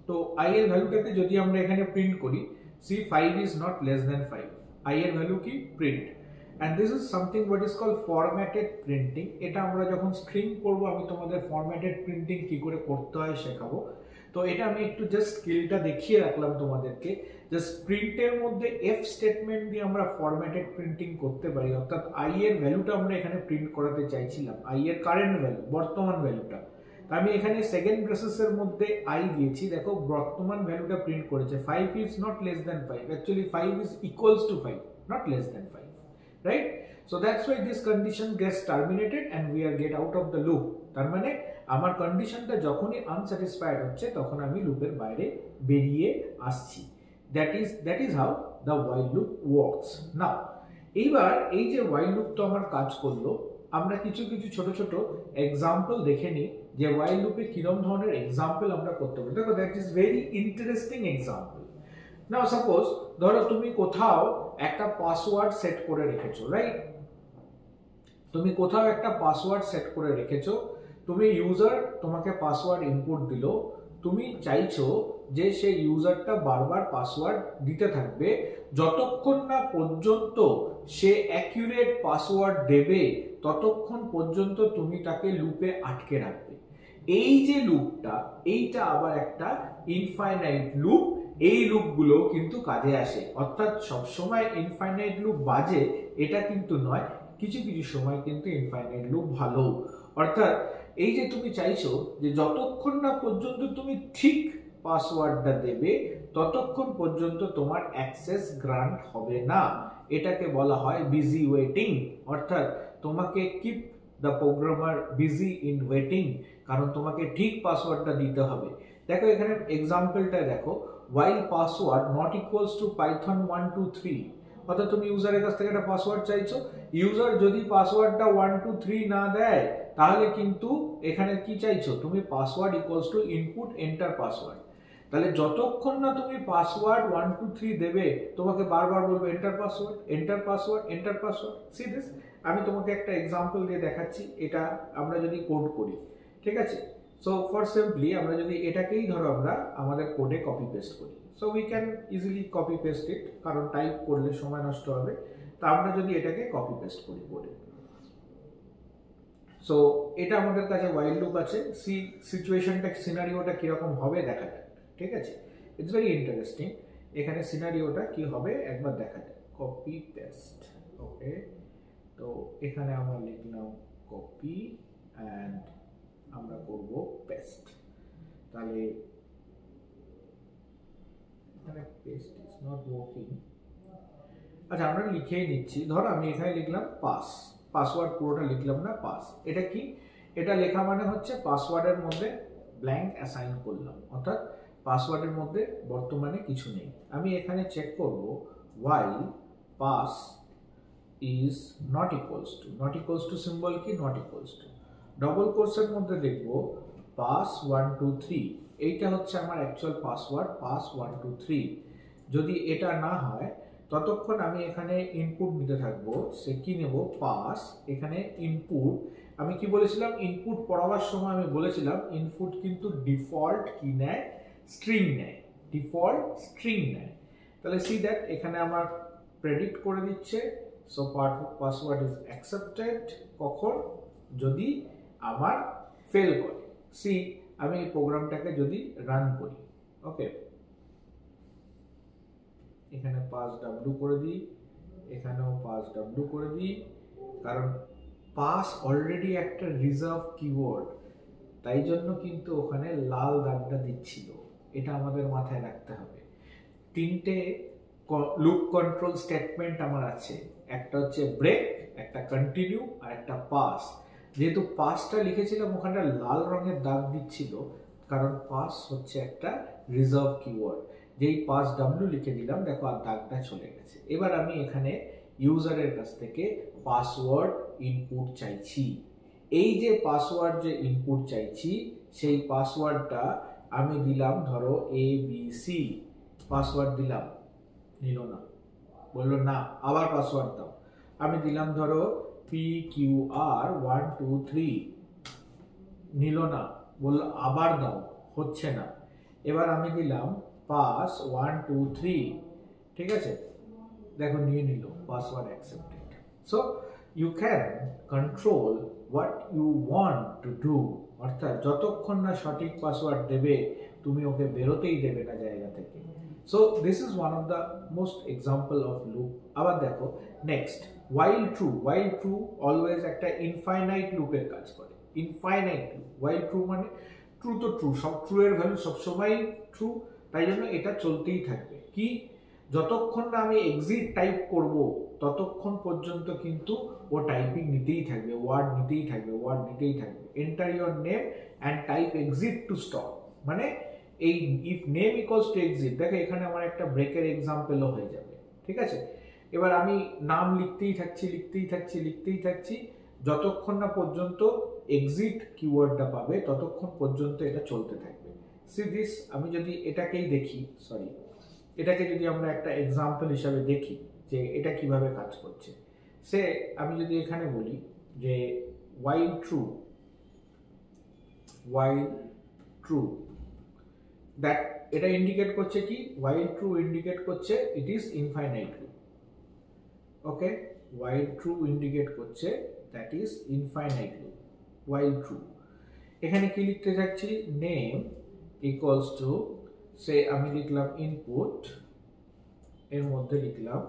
S1: তো i এর ভ্যালুটাকে যদি আমরা এখানে প্রিন্ট করি, see 5 is not less than 5, i এর ভ্যালু কি, print. and this is something what is called formatted printing। এটা আমরা যখন স্ট্রিং করব আমি তোমাদের ফরম্যাটেড প্রিন্টিং কি করে করতে হয় শেখাবো। তো এটা আমি একটু জাস্ট স্কিলটা দেখিয়ে রাখলাম তোমাদেরকে। জাস্ট প্রিন্টের মধ্যে এফ স্টেটমেন্ট দিয়ে আমরা ফরম্যাটেড প্রিন্টিং করতে পারি, অর্থাৎ i এর ভ্যালুটা আমরা এখানে প্রিন্ট করাতে চাইছিলাম, i এর কারেন্ট ভ্যালু, বর্তমান ভ্যালুটা। আমি এখানে সেকেন্ড ব্রেসেসের মধ্যে i দিয়েছি, দেখো বর্তমান ভ্যালুটা প্রিন্ট করেছে 5 is not less than 5, actually 5 is equals to 5, not less than 5, right? So that's why this condition gets terminated and we are get out of the loop। তার মানে আমার কন্ডিশনটা যখনই আনস্যাটিসফাইড হচ্ছে তখন আমি লুপের বাইরে বেরিয়ে আসছি। that is how the while loop works। now এইবার এই যে while loop তো আমার কাজ করলো, আমরা কিছু কিছু ছোট ছোট এক্সাম্পল দেখে নিই যে while loop এ কিরকম ধরনের এক্সাম্পল আমরা করতে পারি। দেখো that is very interesting example. Now suppose ধরো তুমি কোথাও একটা পাসওয়ার্ড সেট করে রেখেছো, রাইট? তুমি কোথাও একটা পাসওয়ার্ড সেট করে রেখেছো, তুমি ইউজার তোমাকে পাসওয়ার্ড ইনপুট দিল, তুমি চাইছো যে সেই ইউজারটা বারবার পাসওয়ার্ড দিতে থাকবে যতক্ষণ না পর্যন্ত সে অ্যাকিউরেট পাসওয়ার্ড দেবে, ততক্ষণ পর্যন্ত তুমি তাকে লুপে আটকে রাখবে। এই যে লুপটা, এইটা আবার একটা ইনফাইনাইট লুপ। এই লুপগুলো কিন্তু কাজে আসে, অর্থাৎ সবসময় ইনফাইনাইট লুপ বাজে এটা কিন্তু নয়, কিছু কিছু সময় কিন্তু ইনফাইনাইট লুপ ভালো। অর্থাৎ এই যে তুমি চাইছো যে যতক্ষণ না পর্যন্ত তুমি ঠিক পাসওয়ার্ডটা দেবে ততক্ষণ পর্যন্ত তোমার অ্যাক্সেস গ্রান্ট হবে না, এটাকে বলা হয় বিজি ওয়েটিং। অর্থাৎ তোমাকে keep the programmer busy in waiting, কারণ তোমাকে ঠিক পাসওয়ার্ডটা দিতে হবে। দেখো এখানে এক্সাম্পলটা দেখো, while password not equals to python 1 2 3, অর্থাৎ তুমি ইউজারের কাছ থেকে একটা পাসওয়ার্ড চাইছো, ইউজার যদি পাসওয়ার্ডটা 1 2 3 না দেয় তাহলে কিন্তু এখানে কি চাইছো, তুমি password equals to input enter password. তাহলে যতক্ষণ না তুমি পাসওয়ার্ড 1 2 3 দেবে তোমাকে বারবার বলবে enter password, enter password, enter password. C this, আমি তোমাকে একটা এক্সাম্পল দিয়ে দেখাচ্ছি। এটা আমরা যদি কোড করি, ঠিক আছে? সো ফর সিম্পলি আমরা যদি এটাকেই ধরো আমরা আমাদের কোডে কপি পেস্ট করি, so we can easily copy paste it, কারণ টাইপ করলে সময় নষ্ট হবে। তা আমরা যদি এটাকে কপি পেস্ট করি কোডে, সো এটা আমাদের কাছে while loop আছে। সিচুয়েশনটা, সিনারিওটা কিরকম হবে দেখা যাক, ঠিক আছে? It's very interesting. এখানে সিনারিওটা কি হবে একবার দেখা যাক। কপি পেস্ট, ওকে। তো এখানে আমরা লিখলাম কপি অ্যান্ড আমরা করব পেস্ট। তাহলে এখানে পেস্ট ইজ নট ওয়ার্কিং, আচ্ছা আমরা লিখেই নিচ্ছি, ধরো আমি এখানে লিখলাম পাসওয়ার্ড পুরোটা লিখলাম না, পাস। এটা কি? এটা লেখা মানে হচ্ছে পাসওয়ার্ডের মধ্যে ব্ল্যাঙ্ক অ্যাসাইন করলাম, অর্থাৎ পাসওয়ার্ডের মধ্যে বর্তমানে কিছু নেই। আমি এখানে চেক করব while pass is not equals to symbol কি not equals to, ডবল কোর্সের মধ্যে দেখব পাস 1 2 3, এইটা হচ্ছে আমার অ্যাকচুয়াল পাসওয়ার্ড, পাস 1 2 3। যদি এটা না হয় ততক্ষণ আমি এখানে ইনপুট নিতে থাকবো। সে কি নেব? পাস, এখানে ইনপুট। আমি কি বলেছিলাম? ইনপুট পড়াবার সময় আমি বলেছিলাম ইনপুট কিন্তু ডিফল্ট কি নেয়? স্ট্রিং নেয়, ডিফল্ট স্ট্রিং নেয়। তাহলে সি দ্যাট এখানে আমার প্রেডিক্ট করে দিচ্ছে, সো পাসওয়ার্ড ইজ অ্যাকসেপ্টেড। কখন? যদি আমার ফেল করে। সি আমি এই প্রোগ্রামটাকে যদি রান করি, ওকে, এখানে পাস ডাব্লিউ করে দিই, এখানেও পাস ডাব্লিউ করে দিই, কারণ পাস অলরেডি একটা রিজার্ভ কিওয়ার্ড, তাই জন্য কিন্তু ওখানে লাল দাগটা দিচ্ছিল। এটা আমাদের মাথায় রাখতে হবে। তিনটে লুপ কন্ট্রোল স্টেটমেন্ট আমার আছে, একটা হচ্ছে ব্রেক, একটা কন্টিনিউ, আর একটা পাস। যেহেতু পাসটা লিখেছিলাম ওখানটা লাল রঙের দাগ দিচ্ছিল, কারণ পাস হচ্ছে একটা রিজার্ভ কিওয়ার্ড। যেই পাস ডাব্লিউ লিখে দিলাম, দেখো আর দাগটা চলে গেছে। এবার আমি এখানে ইউজারের কাছ থেকে পাসওয়ার্ড ইনপুট চাইছি। এই যে পাসওয়ার্ড যে ইনপুট চাইছি, সেই পাসওয়ার্ডটা আমি দিলাম ধরো ABC, পাসওয়ার্ড দিলাম, নিল না, বললো না আবার পাসওয়ার্ড দাও। আমি দিলাম ধরো PQR 1 2 3, নিল না, বললো আবার দাও, হচ্ছে না। এবার আমি দিলাম পাস 1 2 3, ঠিক আছে, দেখো নিয়ে নিল, password accepted. So you can control what you want to do, অর্থাৎ যতক্ষণ না সঠিক পাসওয়ার্ড দেবে তুমি ওকে বেরোতেই দেবে না জায়গা থেকে। So this is one of the most example of loop. আবার দেখো নেক্সট while true অলওয়েজ একটা ইনফাইনাইট লুপের কাজ করে। ইনফাইনাইট লুপ, while true মানে ট্রু তো ট্রু, সব ট্রু এর ভ্যালু সবসময় ট্রু, তাই জন্য এটা চলতেই থাকবে। কি? যতক্ষণ না আমি এক্সিট টাইপ করব ততক্ষণ পর্যন্ত কিন্তু ও টাইপিং নিতেই থাকবে, ওয়ার্ড নিতেই থাকবে, ওয়ার্ড নিতেই থাকবে। Enter your name and type exit to stop, মানে এই if name equals to exit, দেখো এখানে আমার একটা ব্রেকের এক্সাম্পলও হয়ে যাবে, ঠিক আছে। এবার আমি নাম লিখতেই থাকছি যতক্ষণ না পর্যন্ত এক্সিট কিওয়ার্ডটা পাবে, ততক্ষণ পর্যন্ত এটা চলতে থাকবে। সি দিস, আমি যদি এটাকেই দেখি, এটাকে যদি আমরা একটা এক্সাম্পল হিসাবে দেখি যে এটা কিভাবে কাজ করছে, সে আমি যদি এখানে বলি যে while true, দ্যাট এটা ইন্ডিকেট করছে কি? while true ইন্ডিকেট করছে it is infinite loop, okay. while true indicate করছে that is infinite loop, while true। এখানে কি লিখতে যাচ্ছি? নেম ইকুয়ালস টু, সে আমি লিখলাম ইনপুট, এর মধ্যে লিখলাম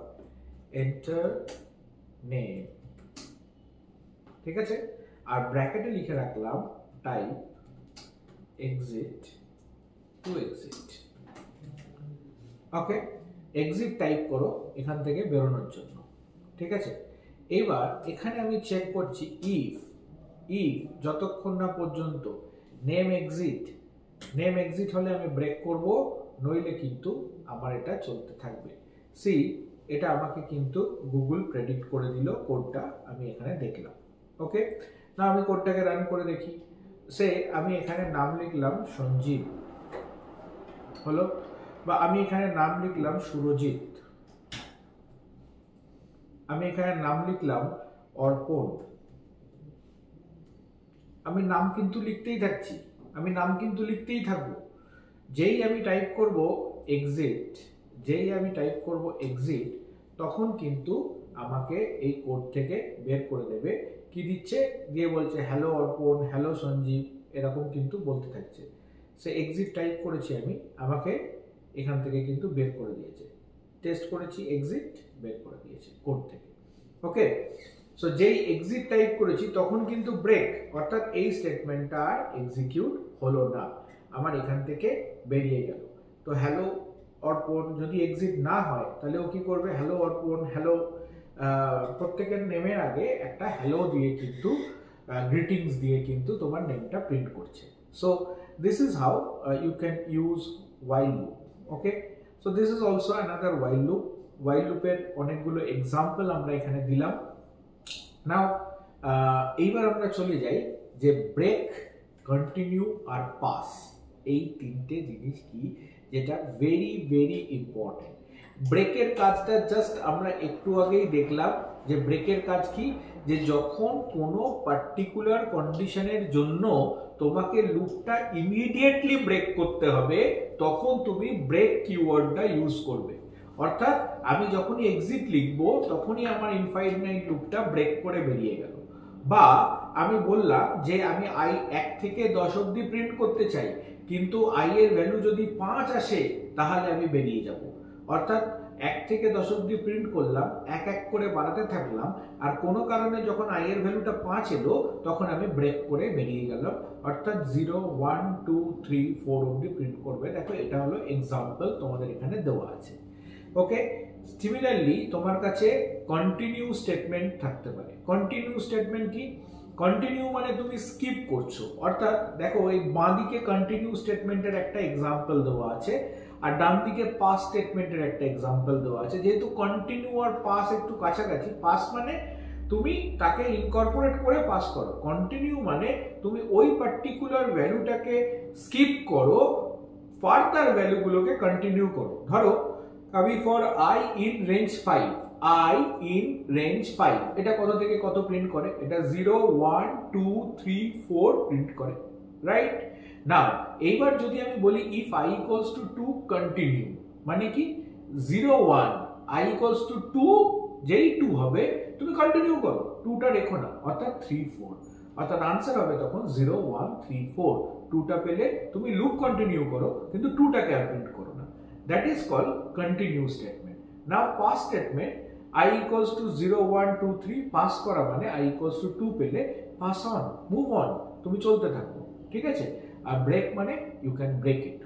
S1: এন্টার নেম, ঠিক আছে, আর ব্র্যাকেটে লিখে রাখলাম টাইপ এক্সিট টু এক্সিট, ওকে। এক্সিট টাইপ করো এখান থেকে বেরোনোর জন্য, ঠিক আছে। এবার এখানে আমি চেক করছি ইফ যতক্ষণ না পর্যন্ত নেম এক্সিট হলে আমি ব্রেক করব, নইলে কিন্তু আমার এটা চলতে থাকবে। সি এটা আমাকে কিন্তু গুগল প্রেডিক্ট করে দিল, কোডটা আমি এখানে দেখলাম, ওকে। না আমি কোডটাকে রান করে দেখি। সে আমি এখানে নাম লিখলাম সঞ্জীব, হলো, বা আমি এখানে নাম লিখলাম সুরজিৎ, আমি এখানে নাম লিখলাম অর্পণ। আমি নাম কিন্তু লিখতেই থাকবো। যেই আমি টাইপ করব এক্সিট, তখন কিন্তু আমাকে এই কোড থেকে বের করে দেবে। কি দিচ্ছে? দিয়ে বলছে হ্যালো অর্পণ, হ্যালো সঞ্জীব, এরকম কিন্তু বলতে থাকছে। সে এক্সিট টাইপ করেছি আমি, আমাকে এখান থেকে কিন্তু বের করে দিয়েছে। টেস্ট করেছি, এক্সিট বের করে দিয়েছে কোড থেকে, ওকে। সো যেই এক্সিট টাইপ করেছি তখন কিন্তু ব্রেক, অর্থাৎ এই স্টেটমেন্টটা আর এক্সিকিউট হলো না, আমার এখান থেকে বেরিয়ে গেল। তো হ্যালো অর্পণ, যদি এক্সিট না হয় তাহলে ও কি করবে, হ্যালো অর্পণ, হ্যালো, প্রত্যেকের নেমের আগে একটা হ্যালো দিয়ে কিন্তু গ্রিটিংস দিয়ে কিন্তু তোমার নেমটা প্রিন্ট করছে। So this is how you can use while loop. Okay, so this is also another while loop. while লুপের অনেকগুলো এক্সাম্পল আমরা এখানে দিলাম। নাও এইবার আমরা চলে যাই যে ব্রেক, কন্টিনিউ আর পাস, এই তিনটে জিনিস কি যেটা ভেরি ভেরি ইম্পর্টেন্ট। ব্রেকের কাজটা জাস্ট আমরা একটু আগেই দেখলাম যে ব্রেকের কাজ কি, যে যখন কোনো পার্টিকুলার কন্ডিশনের জন্য তোমাকে লুপটা ইমিডিয়েটলি ব্রেক করতে হবে তখন তুমি ব্রেক কিওয়ার্ডটা ইউজ করবে। অর্থাৎ আমি যখনই এক্সিট লিখবো তখনই আমার ইনফাইনাইট লুপটা ব্রেক করে বেরিয়ে গেল। বা আমি বললাম যে আমি i 1 থেকে 10 অবধি প্রিন্ট করতে চাই, কিন্তু i এর ভ্যালু যদি 5 আসে তাহলে আমি বেরিয়ে যাব। অর্থাৎ 1 থেকে 10 অবধি প্রিন্ট করলাম, এক এক করে বাড়াতে থাকলাম, আর কোনো কারণে যখন i এর ভ্যালুটা 5 এলো তখন আমি ব্রেক করে বেরিয়ে গেলাম। অর্থাৎ 0 1 2 3 4 অবধি প্রিন্ট করবে। দেখো এটা হলো এক্সাম্পল তোমাদের এখানে দেওয়া আছে। ওকে, সিমিলারলি তোমার কাছে কন্টিনিউ স্টেটমেন্ট থাকতে পারে। কন্টিনিউ স্টেটমেন্ট কি, কন্টিনিউ মানে তুমি স্কিপ করছো। অর্থাৎ দেখো এই বাঁ দিকে কন্টিনিউ স্টেটমেন্টের একটা এক্সাম্পল দেওয়া আছে আর ডান দিকে পাস স্টেটমেন্টের একটা এক্সাম্পল দেওয়া আছে। যেহেতু কন্টিনিউ আর পাস একটু কাছাকাছি, পাস মানে তুমি তাকে ইনকর্পোরেট করে পাস করো, কন্টিনিউ মানে তুমি ওই পার্টিকুলার ভ্যালুটাকে স্কিপ করো, ফার্দার ভ্যালুগুলোকে কন্টিনিউ করো। ধরো আমি for i in range 5, i in range 5 এটা কত থেকে কত প্রিন্ট করে, এটা 0 1 2 3 4 প্রিন্ট করে, রাইট? নাও এইবার যদি আমি বলি if i equals to 2 continue, মানে কি 0 1 i equals to 2, যেই 2 হবে তুমি কন্টিনিউ করো, 2টা রেখো না, অর্থাৎ 3 4, অর্থাৎ আনসার হবে তখন 0 1 3 4। 2টা পেলে তুমি লুপ কন্টিনিউ করো কিন্তু 2টাকে আর প্রিন্ট করো না। That is called continue statement. Now pass statement, i equals to 0 1 2 3 pass করা মানে i equals to 2 পেলে pass on, move on, তুমি চলতে থাকো, ঠিক আছে? আর ব্রেক মানে you can break it.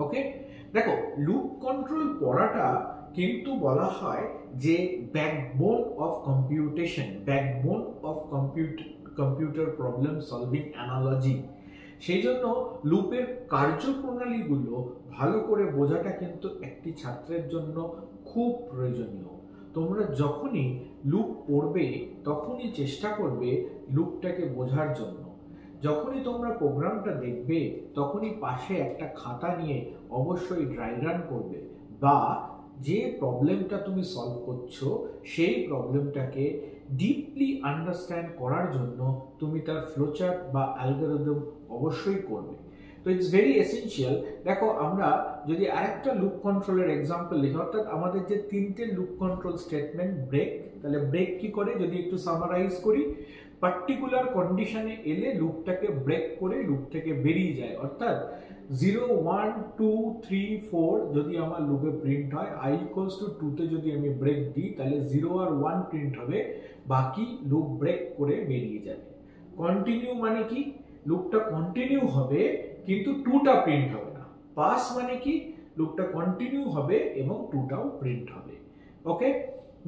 S1: ওকে, দেখো লুপ কন্ট্রোল পড়াটা কিন্তু বলা হয় যে backbone of computation, backbone of computer problem solving analogy. সেই জন্য লুপের কার্যপ্রণালীগুলো ভালো করে বোঝাটা কিন্তু একটি ছাত্রের জন্য খুব প্রয়োজনীয়। তোমরা যখনই লুপ পড়বে তখনই চেষ্টা করবে লুপটাকে বোঝার জন্য। যখনই তোমরা প্রোগ্রামটা দেখবে তখনই পাশে একটা খাতা নিয়ে অবশ্যই ড্রাই রান করবে, বা যে প্রবলেমটা তুমি সলভ করছো সেই প্রবলেমটাকে ডিপলি আন্ডারস্ট্যান্ড করার জন্য তুমি তার ফ্লোচার্ট বা অ্যালগরিদম অবশ্যই করবে। তো ইটস ভেরি এসেনশিয়াল। দেখো আমরা যদি আরেকটা লুপ কন্ট্রোলের এক্সাম্পল দেখি, অর্থাৎ আমাদের যে তিনটে লুপ কন্ট্রোল স্টেটমেন্ট ব্রেক, তাহলে ব্রেক কি করে যদি একটু সামারাইজ করি, পার্টিকুলার কন্ডিশনে এলে লুপটাকে ব্রেক করে লুপ থেকে বেরিয়ে যায়। অর্থাৎ 0 1 2 3 4 যদি আমার লুপে প্রিন্ট হয়, i equals to 2 তে যদি আমি ব্রেক দিই তাহলে 0 আর 1 প্রিন্ট হবে, বাকি লুপ ব্রেক করে বেরিয়ে যাবে। কন্টিনিউ মানে কি, লুপটা কন্টিনিউ হবে কিন্তু 2টা প্রিন্ট হবে না। পাস মানে কি, লুপটা কন্টিনিউ হবে এবং 2টাও প্রিন্ট হবে। ওকে,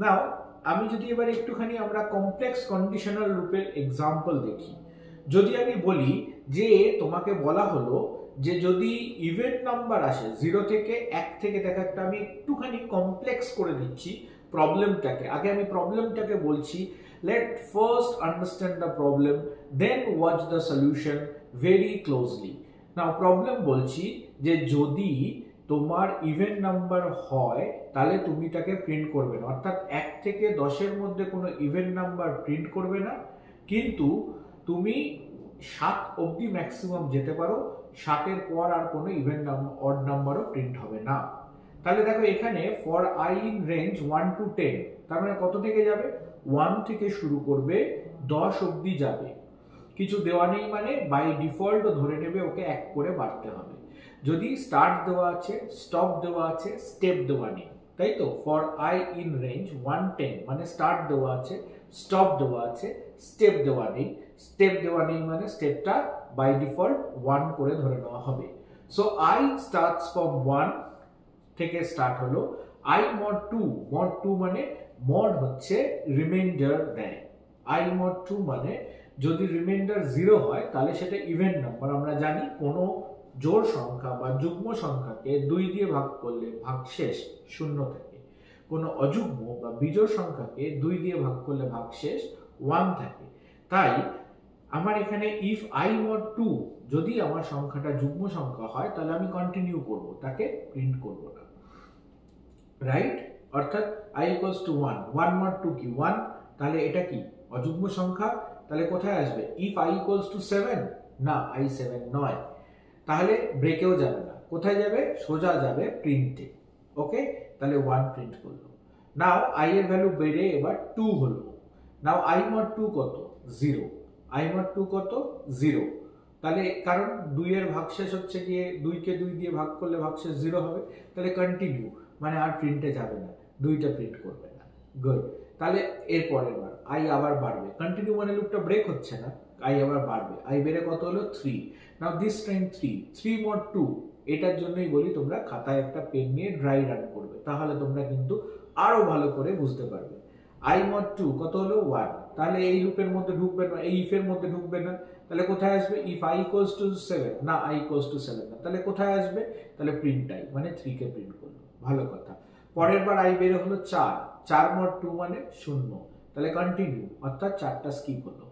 S1: নাও আমি যদি এবার একটুখানি আমরা কমপ্লেক্স কন্ডিশনাল লুপের এক্সাম্পল দেখি। যদি আমি বলি যে তোমাকে বলা হলো যে যদি ইভেন্ট নাম্বার আসে 0 থেকে 1 থেকে, দেখা একটা আমি একটুখানি কমপ্লেক্স করে দিচ্ছি প্রবলেমটাকে। আগে আমি প্রবলেমটাকে বলছি, let first understand the problem then watch the solution very closely. Now problem বলছি যে যদি তোমার ইভেন্ট নাম্বার হয় তাহলে তুমি তাকে প্রিন্ট করবে না, অর্থাৎ 1 থেকে 10 এর মধ্যে কোনো ইভেন্ট নাম্বার প্রিন্ট করবে না, কিন্তু তুমি 7 অবধি ম্যাক্সিমাম যেতে পারো, 7 এর পর আর কোনো ইভেন্ট নাম্বার অড নাম্বারও প্রিন্ট হবে না। তাহলে দেখো এখানে for i in range 1 to 10, তার মানে কত থেকে যাবে, 1 থেকে শুরু করবে 10 অবধি যাবে। কিছু দেওয়া নেই মানে বাই ডিফল্ট ধরে নেবে ওকে 1 করে বাড়তে হবে। যদি স্টার্ট দেওয়া আছে, স্টপ দেওয়া আছে, স্টেপ দেওয়া নেই, তাই তো? ফর i in range 110 মানে স্টার্ট দেওয়া আছে, স্টপ দেওয়া আছে, স্টেপ দেওয়া নেই। স্টেপ দেওয়া নেই মানে স্টেপটা বাই ডিফল্ট 1 করে ধরে নেওয়া হবে। সো i starts from 1, থেকে স্টার্ট হলো, i mod 2, mod 2 মানে mod হচ্ছে রিমাইন্ডার দেয়, i mod 2 মানে যদি রিমাইন্ডার 0 হয় তাহলে সেটা ইভেন নাম্বার। আমরা জানি কোনো জোড় সংখ্যা বা যুগ্ম সংখ্যাকে 2 দিয়ে ভাগ করলে ভাগশেষ 0 থাকে, কোনো অযুগ্ম বা বিজোড় সংখ্যাকে 2 দিয়ে ভাগ করলে ভাগশেষ 1 থাকে। তাই আমার এখানে ইফ i mod 2 যদি আমার সংখ্যাটা যুগ্ম সংখ্যা হয় তাহলে আমি কন্টিনিউ করব, তাকে প্রিন্ট করব না, রাইট? অর্থাৎ i equals to 1, 1 mod 2 কি 1, তাহলে এটা কি অযুগ্ম সংখ্যা, তাহলে কোথায় আসবে? ইফ i equals to 7, না i 7 নয়, তাহলে ব্রেকেও যাবে না, কোথায় যাবে? সোজা যাবে প্রিন্টে। ওকে, তাহলে 1 প্রিন্ট করলো। নাও i এর ভ্যালু বেড়ে এবার 2 হলো। নাও i mod 2 কত? 0। i mod 2 কত? 0। তাহলে কারণ 2 এর ভাগশেষ হচ্ছে গিয়ে 2 কে 2 দিয়ে ভাগ করলে ভাগশেষ 0 হবে, তাহলে কন্টিনিউ মানে আর প্রিন্টে যাবে না, 2টা প্রিন্ট করবে না। গুড। তাহলে এর পরের বার i আবার বাড়বে, কন্টিনিউ মানে লুপটা ব্রেক হচ্ছে না, i আবার বাড়বে, i বেড়ে কত হলো? 3। নাও দিস টাইম 3 mod 2, এটার জন্যই বলি তোমরা খাতায় একটা পেন নিয়ে ড্রাই রান করবে, তাহলে তোমরা কিন্তু আরো ভালো করে বুঝতে পারবে। i mod 2 কত হলো? 1। তাহলে এই লুপের মধ্যে ঢুকবে না, এই ইফের মধ্যে ঢুকবে না, তাহলে কোথায় আসবে? ইফ i equals to 7, না i equals to 7 না, তাহলে কোথায় আসবে? তাহলে প্রিন্ট i মানে 3 কে প্রিন্ট করলো, ভালো কথা। পরের বার i বের হলো 4 mod 2 মানে 0, তাহলে কন্টিনিউ অর্থাৎ 4টা স্কিপ হলো।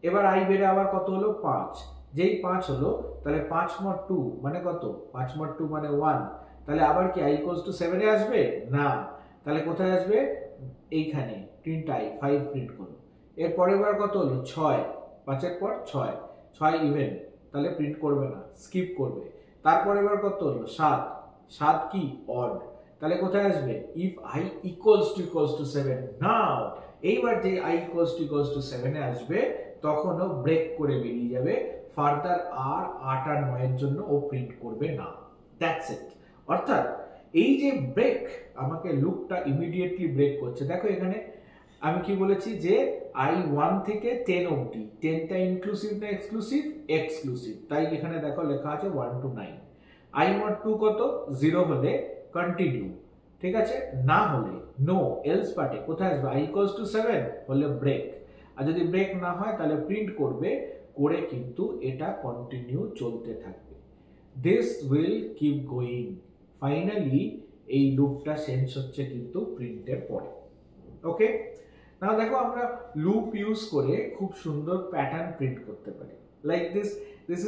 S1: এবার i বেড়ে আবার কত হলো? 5। যেই 5 হলো তাহলে 5 mod 2 মানে কত? 5 mod 2 মানে 1, তাহলে আবার কি i equals to 7 এ আসবে? না, তাহলে কোথায় আসবে? এইখানে প্রিন্ট i 5 প্রিন্ট করলো। এর পরের বার কত হলো? 6, 5 এর পর 6 ইভেন, তাহলে প্রিন্ট করবে না, স্কিপ করবে। তারপরে এবার কত হলো? 7 কি? অড, তাহলে কোথায় আসবে? ইফ i equals to 7, নাও এইবার যে i equals to 7 এ আসবে তখনও ব্রেক করে বেরিয়ে যাবে, ফার্দার আর 8 আর 9 এর জন্য ও প্রিন্ট করবে না। That's it. অর্থাৎ এই যে ব্রেক, আমাকে লুপটা ইমিডিয়েটলি ব্রেক করছে। দেখো এখানে আমি কি বলেছি যে i 1 থেকে 10 অবধি, 10টা ইনক্লুসিভ না এক্সক্লুসিভ? এক্সক্লুসিভ, তাই এখানে দেখো লেখা আছে 1 to 9। i mod 2 কত? 0 হলে কন্টিনিউ, ঠিক আছে, না হলে নো, এলস পার্টে কোথায় আসবে? i equals to 7 হলে ব্রেক, আর যদি ব্রেক না হয় তাহলে প্রিন্ট করবে, করে কিন্তু এটা কন্টিনিউ চলতে থাকবে। This will keep going, finally এই লুপটা শেষ হচ্ছে কিন্তু প্রিন্টের পরে। ওকে, নাও দেখো আমরা লুপ ইউজ করে খুব সুন্দর প্যাটার্ন প্রিন্ট করতে পারি, like this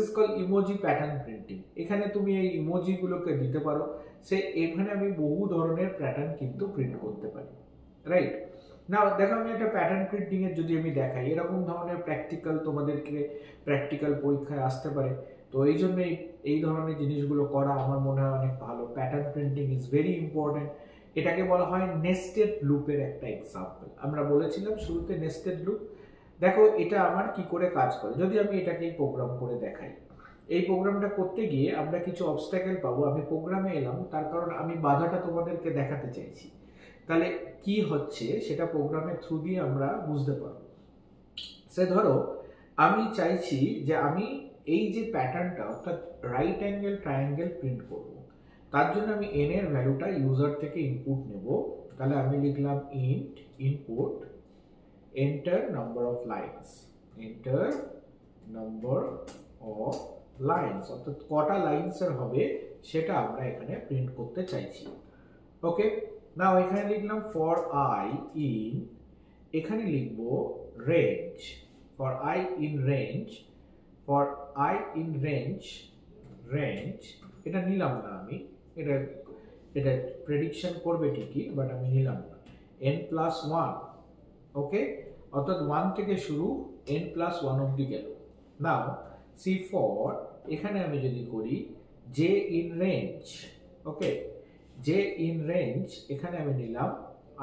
S1: is called emoji pattern printing. এখানে তুমি এই ইমোজি গুলোকে দিতে পারো, সে এখানে আমি বহু ধরনের প্যাটার্ন কিন্তু প্রিন্ট করতে পারি, রাইট? নাও দেখো আমি একটা প্যাটার্ন প্রিন্টিং এর যদি আমি দেখাই, এরকম ধরনের প্র্যাকটিক্যাল তোমাদেরকে প্র্যাকটিক্যাল পরীক্ষায় আসতে পারে, তো এই জন্য এই ধরনের জিনিসগুলো করা আমার মনে হয় অনেক ভালো। Pattern printing is very important. এটাকে বলা হয় নেস্টেড লুপের একটা এক্সাম্পল। আমরা বলেছিলাম শুরুতে নেস্টেড লুপ। দেখো এটা আমার কি করে কাজ করে, যদি আমি এটাকে প্রোগ্রাম করে দেখাই। এই প্রোগ্রামটা করতে গিয়ে আমরা কিছু অবস্ট্যাকেল পাবো। আমি প্রোগ্রামে এলাম তার কারণ আমি বাধাটা তোমাদেরকে দেখাতে চাইছি, তাহলে কি হচ্ছে সেটা প্রোগ্রামের থ্রু দিয়ে আমরা বুঝতে পারবো। সে ধরো আমি চাইছি যে আমি এই যে প্যাটার্নটা অর্থাৎ রাইট অ্যাঙ্গেল ট্রায়াঙ্গেল প্রিন্ট করব, তার জন্য আমি n এর ভ্যালুটা ইউজার থেকে ইনপুট নেব। তাহলে আমি লিখলাম int input enter number of lines, enter number of lines, অর্থাৎ কটা লাইনসের হবে সেটা আমরা এখানে প্রিন্ট করতে চাইছি। ওকে, নাও এখানে লিখলাম ফর i ইন, এখানে লিখব range, for i in range, for i in range, range এটা নিলাম না আমি, এটা প্রেডিকশন করবে ঠিকই বাট আমি নিলাম না, n+1। ওকে, অর্থাৎ 1 থেকে শুরু n+1 অবধি গেল। নাও সি ফর, এখানে আমি যদি করি j in range, okay, j in range এখানে আমি নিলাম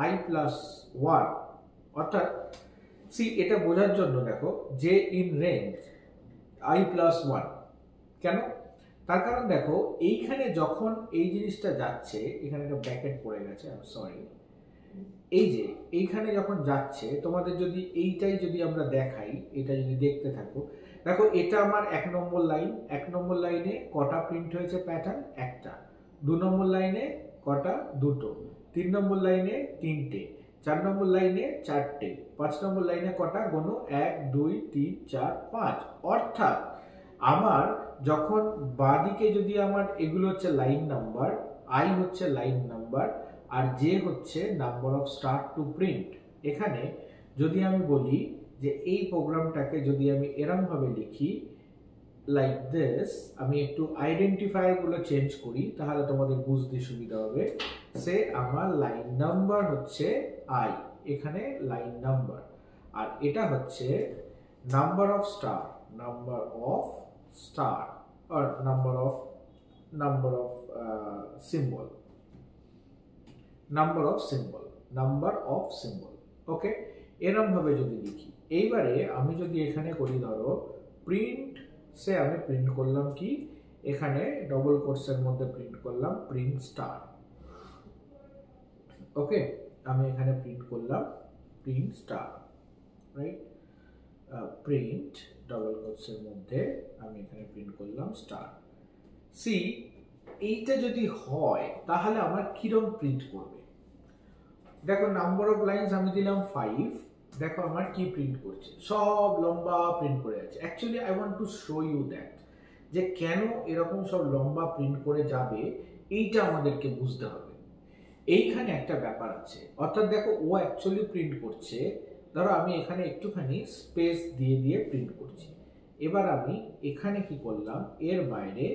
S1: i+1, অর্থাৎ সি এটা বোঝার জন্য দেখো j ইন রেঞ্জ i+1 কেন, তার কারণ দেখো এইখানে যখন এই জিনিসটা যাচ্ছে, এখানে একটা ব্র্যাকেট পড়ে গেছে, আই এম সরি, এই যে এইখানে যখন যাচ্ছে তোমাদের যদি এইটাই যদি আমরা দেখাই, এটা যদি দেখতে থাকো, দেখো এটা আমার 1 নম্বর লাইন, 1 নম্বর লাইনে কটা প্রিন্ট হয়েছে প্যাটার্ন? একটা। 2 নম্বর লাইনে কটা? দুটো। 3 নম্বর লাইনে 3টে, 4 নম্বর লাইনে 4টে, 5 নম্বর লাইনে কটা? গোনো 1 2 3 4 5। অর্থাৎ আমার যখন বাঁদিকে যদি আমার এগুলো হচ্ছে লাইন নাম্বার, আই হচ্ছে লাইন নাম্বার, আর জে হচ্ছে number of star to print. এখানে যদি আমি বলি যে এই প্রোগ্রামটাকে যদি আমি এরম ভাবে লিখি লাইক দিস, আমি একটু আইডেন্টিফায়ার গুলো চেঞ্জ করি তাহলে তোমাদের বুঝতে সুবিধা হবে। সে আমার লাইন নাম্বার হচ্ছে আই, এখানে লাইন নাম্বার, আর এটা হচ্ছে number of star, number of star or number of symbol, number of symbol। ওকে, এরকম ভাবে যদি লিখি, এইবারে আমি যদি এখানে করি ধরো প্রিন্ট, সে আমি প্রিন্ট করলাম কি, এখানে ডবল কোটসের মধ্যে প্রিন্ট করলাম প্রিন্ট স্টার। ওকে, আমি এখানে প্রিন্ট করলাম print star, right? Print double কোটসের মধ্যে আমি এখানে প্রিন্ট করলাম স্টার। সি, এইটা যদি হয় তাহলে আমার কিরকম প্রিন্ট করবে? দেখো নাম্বার অফ লাইনস আমি দিলাম 5, দেখো আমার কি প্রিন্ট করছে, সব লম্বা প্রিন্ট করে আছে। Actually I want to show you that, যে কেন এরকম সব লম্বা প্রিন্ট করে যাবে এইটা আমাদেরকে বুঝতে হবে। এইখানে একটা ব্যাপার আছে, অর্থাৎ দেখো ও অ্যাকচুয়ালি প্রিন্ট করছে, ধরো আমি এখানে একটুখানি স্পেস দিয়ে দিয়ে প্রিন্ট করছি। এবার আমি এখানে কি করলাম, এর বাইরে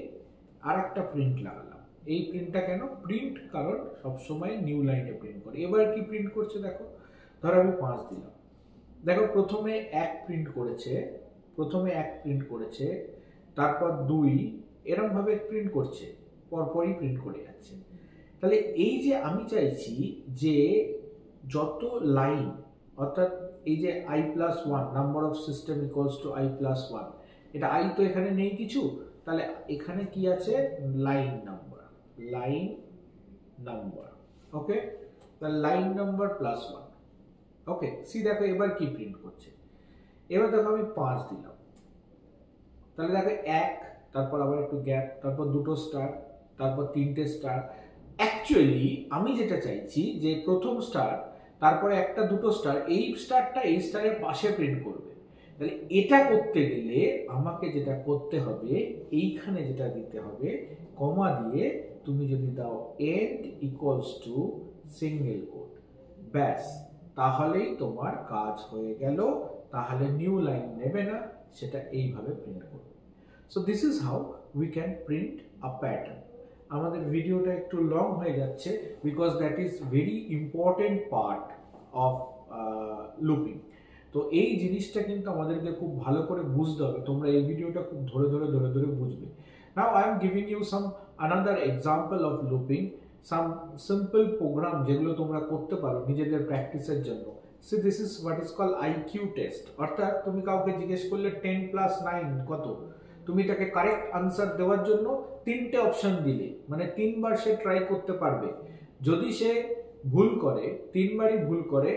S1: আর একটা প্রিন্ট লাগালাম। এই প্রিন্টটা কেন? প্রিন্ট কারণ সবসময় নিউ লাইনে প্রিন্ট করে। এবার কি প্রিন্ট করছে দেখো, ধরো আমি 5 দিলাম, দেখো প্রথমে 1 প্রিন্ট করেছে, তারপর 2, এরকম ভাবে প্রিন্ট করছে, পরপরই প্রিন্ট করে যাচ্ছে। তাহলে এই যে আমি চাইছি যে যত লাইন, অর্থাৎ এই যে i+1 number of system equals to i+1, এটা i তো এখানে নেই কিছু, তাহলে এখানে কি আছে? লাইন নাম্বার, ওকে, তাহলে লাইন নাম্বার +1। ওকে, সি দেখো এবার কি প্রিন্ট করছে, এবার দেখো আমি 5 দিলাম, তাহলে দেখো 1, তারপর আবার একটু গ্যাপ, তারপর দুটো স্টার, তারপর 3টে স্টার। অ্যাকচুয়ালি আমি যেটা চাইছি যে প্রথম স্টার, তারপরে একটা দুটো স্টার, এই স্টারটা এই স্টারের পাশে প্রিন্ট করবে। তাহলে এটা করতে গেলে আমাকে যেটা করতে হবে, এইখানে যেটা দিতে হবে, কমা দিয়ে তুমি যদি দাও end equals to single quote, ব্যাস, তাহলেই তোমার কাজ হয়ে গেল। তাহলে নিউ লাইন নেবে না, সেটা এইভাবে প্রিন্ট করবে। So this is how we can print a pattern. আমাদের ভিডিওটা একটু লং হয়ে যাচ্ছে because that is very important part of looping. তো এই জিনিসটা কিন্তু আমাদেরকে খুব ভালো করে বুঝতে হবে, তোমরা এই ভিডিওটা খুব ধরে ধরে বুঝবে। Now I am giving you some another example of looping, some simple program যেগুলো তোমরা করতে পারো নিজেদের প্র্যাকটিসের জন্য। So this is what is call IQ test. অর্থাৎ তুমি কাউকে জিজ্ঞেস করলে 10 + 9 কত, তুমি তাকে কারেক্ট আনসার দেওয়ার জন্য 3টে অপশন দিলে, মানে 3বার সে ট্রাই করতে পারবে। যদি সে ভুল করে, 3বারই ভুল করে,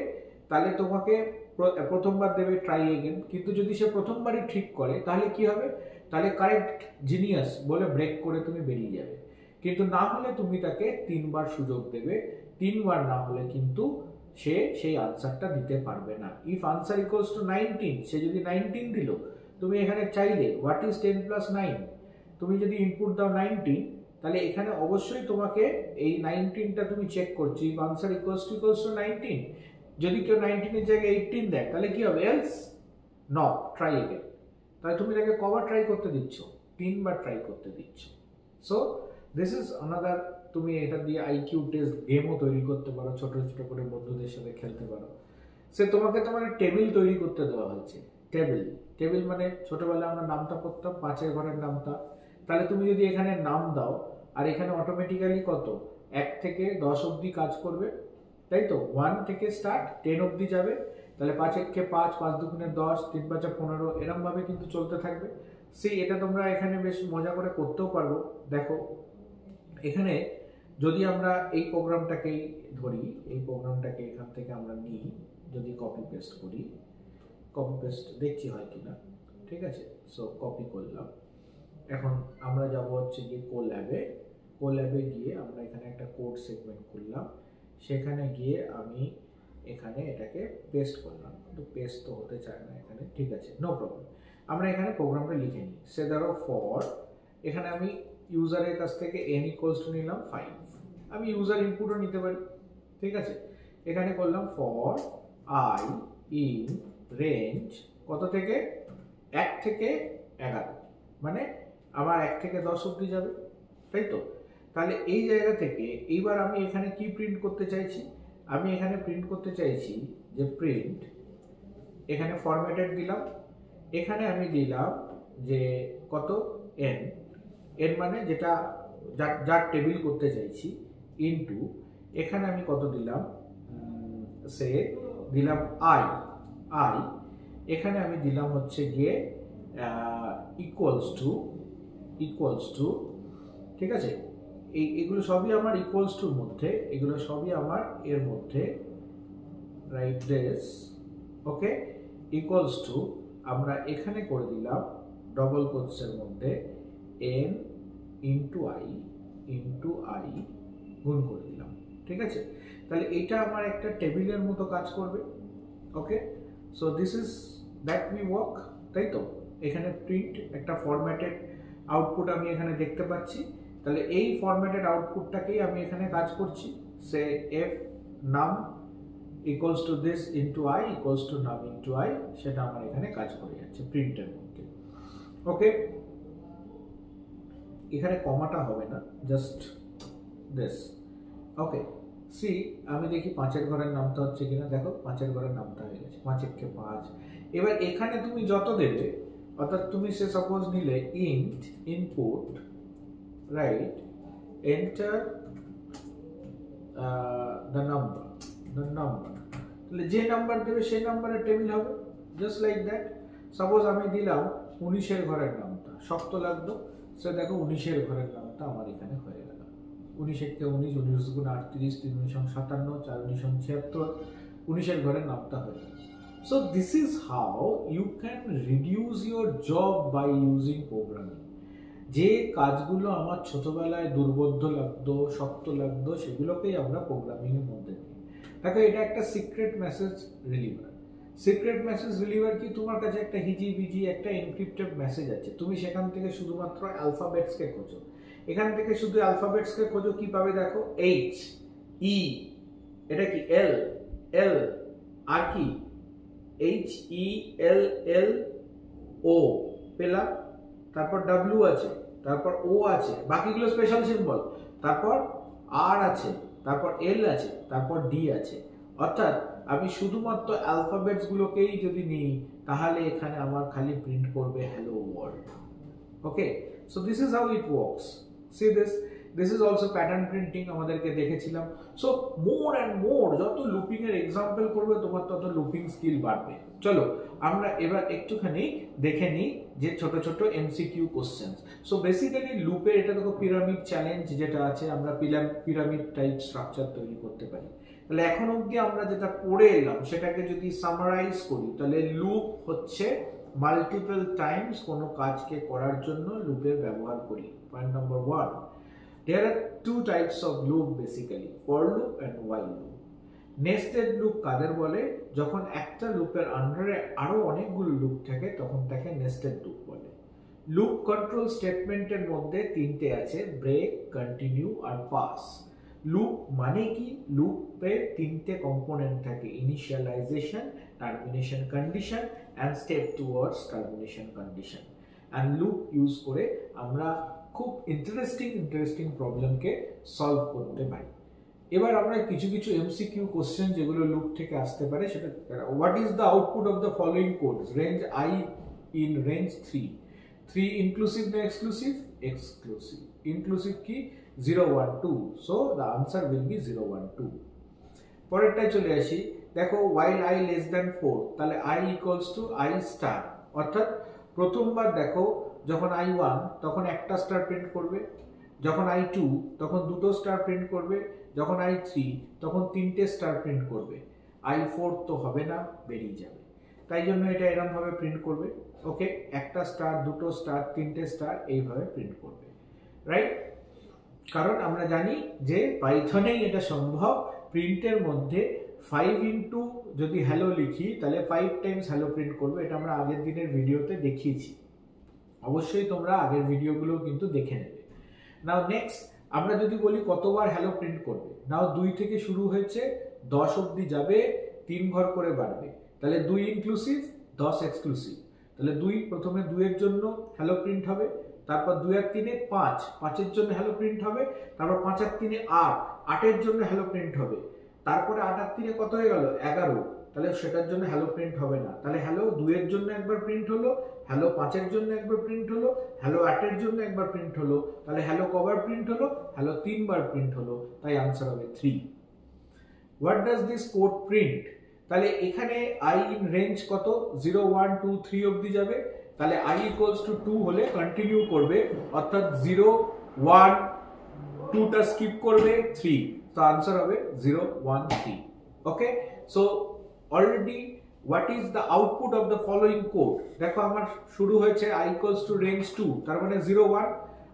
S1: তাহলে তোমাকে প্রথমবার দেবে ট্রাই এগেন। কিন্তু যদি সে প্রথমবারই ঠিক করে তাহলে কি হবে? তাহলে কারেক্ট জিনিয়াস বলে ব্রেক করে তুমি বেরিয়ে যাবে। কিন্তু না হলে তুমি তাকে 3বার সুযোগ দেবে, 3বার না হলে কিন্তু সে সেই আনসারটা দিতে পারবে না। ইফ আনসার ইকুয়ালস টু 19, সে যদি 19 দিল, তুমি এখানে চাইলে হোয়াট ইজ 10 + 9, তুমি যদি ইনপুট দাও 19, তাহলে এখানে অবশ্যই তোমাকে এই 19টা তুমি চেক করছো, ইফ আনসার ইকুয়ালস টু 19। যদি কেউ 19 এর জায়গায় 18 দেয় তাহলে কি হবে? Else not, try again. তাহলে তুমি তাকে কবার ট্রাই করতে দিচ্ছ? 3বার ট্রাই করতে দিচ্ছ। সো দিস ইজ আনাদার, তুমি এটা দিয়ে আইকিউ টেস্ট গেমও তৈরি করতে পারো, ছোট ছোট করে বন্ধুদের সাথে খেলতে পারো। সে তোমাকে তোমার টেবিল তৈরি করতে দেওয়া হয়েছে, টেবিল মানে ছোটবেলায় আমরা নামতা পড়তাম, 5-এর ঘরের নামতা। তাহলে তুমি যদি এখানে নাম দাও, আর এখানে অটোমেটিক্যালি কত 1 থেকে 10 অবধি কাজ করবে, তাই তো? 1 থেকে স্টার্ট 10 অবধি যাবে, তাহলে 5-একে 5, 5 দুগুণে 10, 3 5 15, এরকম ভাবে কিন্তু চলতে থাকবে। সেই এটা তোমরা এখানে বেশ মজা করে করতেও পারবো। দেখো এখানে যদি আমরা এই প্রোগ্রামটাকেই ধরি, এই প্রোগ্রামটাকে এখান থেকে আমরা নিই, যদি কপি পেস্ট করি, কপি পেস্ট দেখছি হয় কিনা, ঠিক আছে? সো কপি করলাম। এখন আমরা যাব হচ্ছে যে কোল্যাবে গিয়ে আমরা এখানে একটা কোড সেগমেন্ট করলাম, সেখানে গিয়ে আমি এখানে এটাকে পেস্ট করলাম, কিন্তু পেস্ট তো হতে চায় না এখানে, ঠিক আছে, নো প্রবলেম। আমরা এখানে প্রোগ্রামটা লিখে নিই। সে ধরো ফর, এখানে আমি ইউজারের কাছ থেকে n ইকুয়ালস টু নিলাম 5, আমি ইউজার ইনপুটও নিতে পারি, ঠিক আছে। এখানে করলাম ফর i ইন রেঞ্জ কত থেকে 1 থেকে 11, মানে আবার 1 থেকে 10 অবধি যাবে, তাই তো। তাহলে এই জায়গা থেকে এইবার আমি এখানে কি প্রিন্ট করতে চাইছি, আমি এখানে প্রিন্ট করতে চাইছি যে প্রিন্ট, এখানে ফরম্যাটেড দিলাম, এখানে আমি দিলাম যে কত n, মানে যেটা যার টেবিল করতে চাইছি, ইনটু এখানে আমি কত দিলাম, সে দিলাম i, এখানে আমি দিলাম হচ্ছে গিয়ে ইকুয়ালস টু, ঠিক আছে। এগুলো সবই আমার ইকুয়ালস টুর মধ্যে, এগুলো সবই আমার এর মধ্যে, right this, okay, equals to আমরা এখানে করে দিলাম ডবল কোটসের মধ্যে n ইন্টু i গুণ করে দিলাম, ঠিক আছে। তাহলে এটা আমার একটা টেবিলের মতো কাজ করবে, okay. So this is that we work, তাই তো। এখানে প্রিন্ট একটা ফরম্যাটেড আউটপুট আমি এখানে দেখতে পাচ্ছি, তাহলে এই ফরম্যাটেড আউটপুটটাকেই আমি এখানে কাজ করছি, সে f num equals to this into i equals two num into i, সেটা আমার এখানে কাজ করে যাচ্ছে প্রিন্টের মধ্যে, ওকে। এখানে কমাটা হবে না, জাস্ট দিস, ওকে। সি আমি দেখি 5-এর ঘরের নামটা হচ্ছে কিনা, দেখো 5-এর ঘরের নামটা হয়ে গেছে, 5-এর 5। এবার এখানে তুমি যত দেবে, অর্থাৎ তুমি সে সাপোজ নিলে int input, right, enter the number, তাহলে যে নাম্বার দেবে সেই নাম্বারের টেবিল হবে, জাস্ট লাইক দ্যাট। সাপোজ আমি দিলাম 19-এর ঘরের নামটা, শক্ত লাগতো, সে দেখো 19-এর ঘরের নামটা আমার এখানে হয়ে গেল, 19 × 19, 19 × 38, 3 × 57, 4 × 76, 19-এর ঘরের নামটা হয়ে গেল। So this is how you can reduce your job by using programming. যে কাজগুলো আমার ছোটবেলায় দুর্বোধ্য লাগতো, শক্ত লাগতো, সেগুলোকেই আমরা প্রোগ্রামিং এর মধ্যে দিই। দেখো এটা একটা secret message reliever. Secret message reliever কি, তোমার কাছে একটা হিজিবিজি একটা এনক্রিপ্টেড মেসেজ আছে, তুমি সেখান থেকে শুধুমাত্র অ্যালফাবেটসকে খোঁজো, এখান থেকে শুধু অ্যালফাবেটসকে খোঁজো, কি পাবে দেখো, এইচ ই, এটা কি এল এল, আর কি HELLO পেলাম, তারপর W আছে, তারপর O আছে, বাকিগুলো স্পেশাল সিম্বল, তারপর R আছে, তারপর L আছে, তারপর D আছে। অর্থাৎ আমি শুধুমাত্র অ্যালফাবেটস গুলোকেই যদি নিই, তাহলে এখানে আমার খালি প্রিন্ট করবে hello world, okay. So this is how it works. C this is also pattern printing, আমাদেরকে দেখেছিলাম। সো মোর অ্যান্ড মোর যত লুপিং এর এক্সাম্পল করবে, তোমার তত লুপিং স্কিল বাড়বে। চলো আমরা এবার একটুখানি দেখে নিই যে ছোট ছোট এমসিকিউ কোশ্চেন্স। সো বেসিক্যালি লুপের এটা দেখো পিরামিড চ্যালেঞ্জ যেটা আছে, আমরা পিরামিড টাইপ স্ট্রাকচার তৈরি করতে পারি। তাহলে এখন অবধি আমরা যেটা পড়ে এলাম সেটাকে যদি সামারাইজ করি, তাহলে লুপ হচ্ছে মাল্টিপল টাইমস কোনো কাজকে করার জন্য লুপের ব্যবহার করি। Point number 1, there are two types of loop basically, for loop and while loop. Nested loop কাদের বলে, যখন একটা লুপের আন্ডারে আরো অনেকগুলো লুপ থাকে তখন তাকে নেস্টেড লুপ বলে। লুপ কন্ট্রোল স্টেটমেন্টের মধ্যে 3টে আছে, ব্রেক, কন্টিনিউ আর পাস। লুপ মানে কি, লুপে 3টে কম্পোনেন্ট থাকে, initialization, termination condition and step towards termination condition. And loop use করে আমরা খুব ইন্টারেস্টিং প্রবলেমকে সলভ করতে পারি। এবার আমরা কিছু কিছু এমসিকিউ কোশ্চেন যেগুলো লুপ থেকে আসতে পারে সেটা, what is the output of the following codes, range I in range 3 inclusive না এক্সক্লুসিভ, এক্সক্লুসিভ। ইনক্লুসিভ কি, 0 1 2, so the answer will be 0 1 2। পরেরটায় চলে আসি, দেখো while I less than 4, তাহলে I equals to I star, অর্থাৎ প্রথমবার দেখো যখন I1 তখন একটা স্টার প্রিন্ট করবে, যখন I2 তখন দুটো স্টার প্রিন্ট করবে, যখন I3 তখন 3টে স্টার প্রিন্ট করবে, I4 তো হবে না, বেরিয়ে যাবে। তাই জন্য এটা এরকম ভাবে প্রিন্ট করবে, ওকে। একটা স্টার, দুটো স্টার, 3টে স্টার, এইভাবে প্রিন্ট করবে, রাইট। কারণ আমরা জানি যে পাইথনেই এটা সম্ভব। প্রিন্টের মধ্যে 5 ইন্টু যদি হ্যালো লিখি তাহলে 5 টাইমস হ্যালো প্রিন্ট করবে। এটা আমরা আগের দিনের ভিডিওতে দেখিয়েছি, অবশ্যই তোমরা আগের ভিডিওগুলো কিন্তু দেখে নেবে। নাও নেক্সট আমরা যদি বলি কতবার হ্যালো প্রিন্ট করবে, নাও 2 থেকে শুরু হয়েছে 10 অবধি যাবে, 3 ঘর করে বাড়বে, তাহলে 2 ইনক্লুসিভ 10 এক্সক্লুসিভ। তাহলে 2 প্রথমে 2 এর জন্য হ্যালো প্রিন্ট হবে, তারপর 2 আর 3 5, 5 এর জন্য হ্যালো প্রিন্ট হবে, তারপর 5 আর 3 8, 8 এর জন্য হ্যালো প্রিন্ট হবে, তারপরে 8 আর 3 কত হয়ে গেল 11, তাহলে সেটার জন্য হ্যালো প্রিন্ট হবে না। তাহলে হ্যালো 2 এর জন্য একবার প্রিন্ট হলো, হ্যালো 5 এর জন্য একবার প্রিন্ট হলো, হ্যালো 8 এর জন্য একবার প্রিন্ট হলো, তাহলে হ্যালো কবার প্রিন্ট হলো, হ্যালো 3 বার প্রিন্ট হলো, তাই आंसर হবে 3। What does this code print? তাহলে এখানে i ইন রেঞ্জ কত 0 1 2 3 অবধি যাবে, তাহলে i ইকুয়ালস টু 2 হলে কন্টিনিউ করবে, অর্থাৎ 0 1 2 টা স্কিপ করবে 3, তো आंसर হবে 0 1 3। Okay, so already what is the output of the following code? দেখো আমার শুরু হয়েছে i equals to range 2, তার মানে 0 1,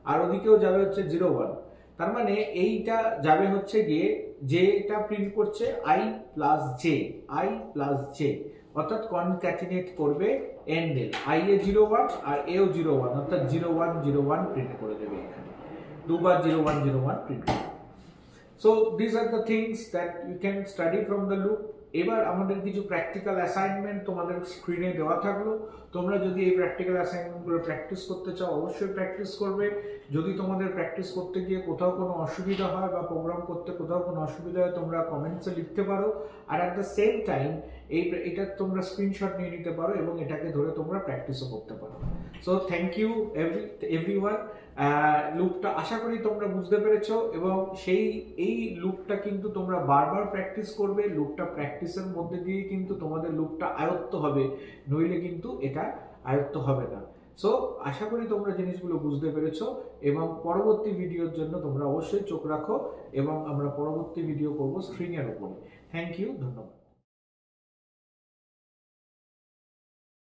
S1: আর ওদিকেও যাবে হচ্ছে 0 1, তার মানে এইটা যাবে হচ্ছে গিয়ে যেটা প্রিন্ট করছে i প্লাস j, অর্থাৎ কনক্যাটিনেট করবে এন্ড এ i এ 0 1 আর এও 0 1, অর্থাৎ 0 1 0 1 প্রিন্ট করে দেবে, এখানে দুবার 0 1 0 1 প্রিন্ট করবে। So these are the things that you can study from the loop. এবার আমাদের কিছু প্র্যাকটিক্যাল অ্যাসাইনমেন্ট তোমাদের স্ক্রিনে দেওয়া থাকলো, তোমরা যদি এই প্র্যাকটিক্যাল অ্যাসাইনমেন্টগুলো প্র্যাকটিস করতে চাও অবশ্যই প্র্যাকটিস করবে। যদি তোমাদের প্র্যাকটিস করতে গিয়ে কোথাও কোনো অসুবিধা হয় বা প্রোগ্রাম করতে কোথাও কোনো অসুবিধা হয় তোমরা কমেন্টসে লিখতে পারো, আর অ্যাট দ্য সেম টাইম এটা তোমরা স্ক্রিনশট নিয়ে নিতে পারো এবং এটাকে ধরে তোমরা প্র্যাকটিসও করতে পারো। So thank you everyone. লুপটা আশা করি তোমরা বুঝতে পেরেছো, এবং এই লুপটা কিন্তু তোমরা বারবার প্র্যাকটিস করবে। লুপটা প্র্যাকটিসের মধ্যে দিয়ে কিন্তু তোমাদের লুপটা আয়ত্ত হবে, নইলে কিন্তু এটা আয়ত্ত হবে না। সো আশা করি তোমরা জিনিসগুলো বুঝতে পেরেছো, এবং পরবর্তী ভিডিওর জন্য তোমরা অবশ্যই চোখ রাখো, এবং আমরা পরবর্তী ভিডিও করব স্ট্রিং এর উপরে। থ্যাংক ইউ, ধন্যবাদ।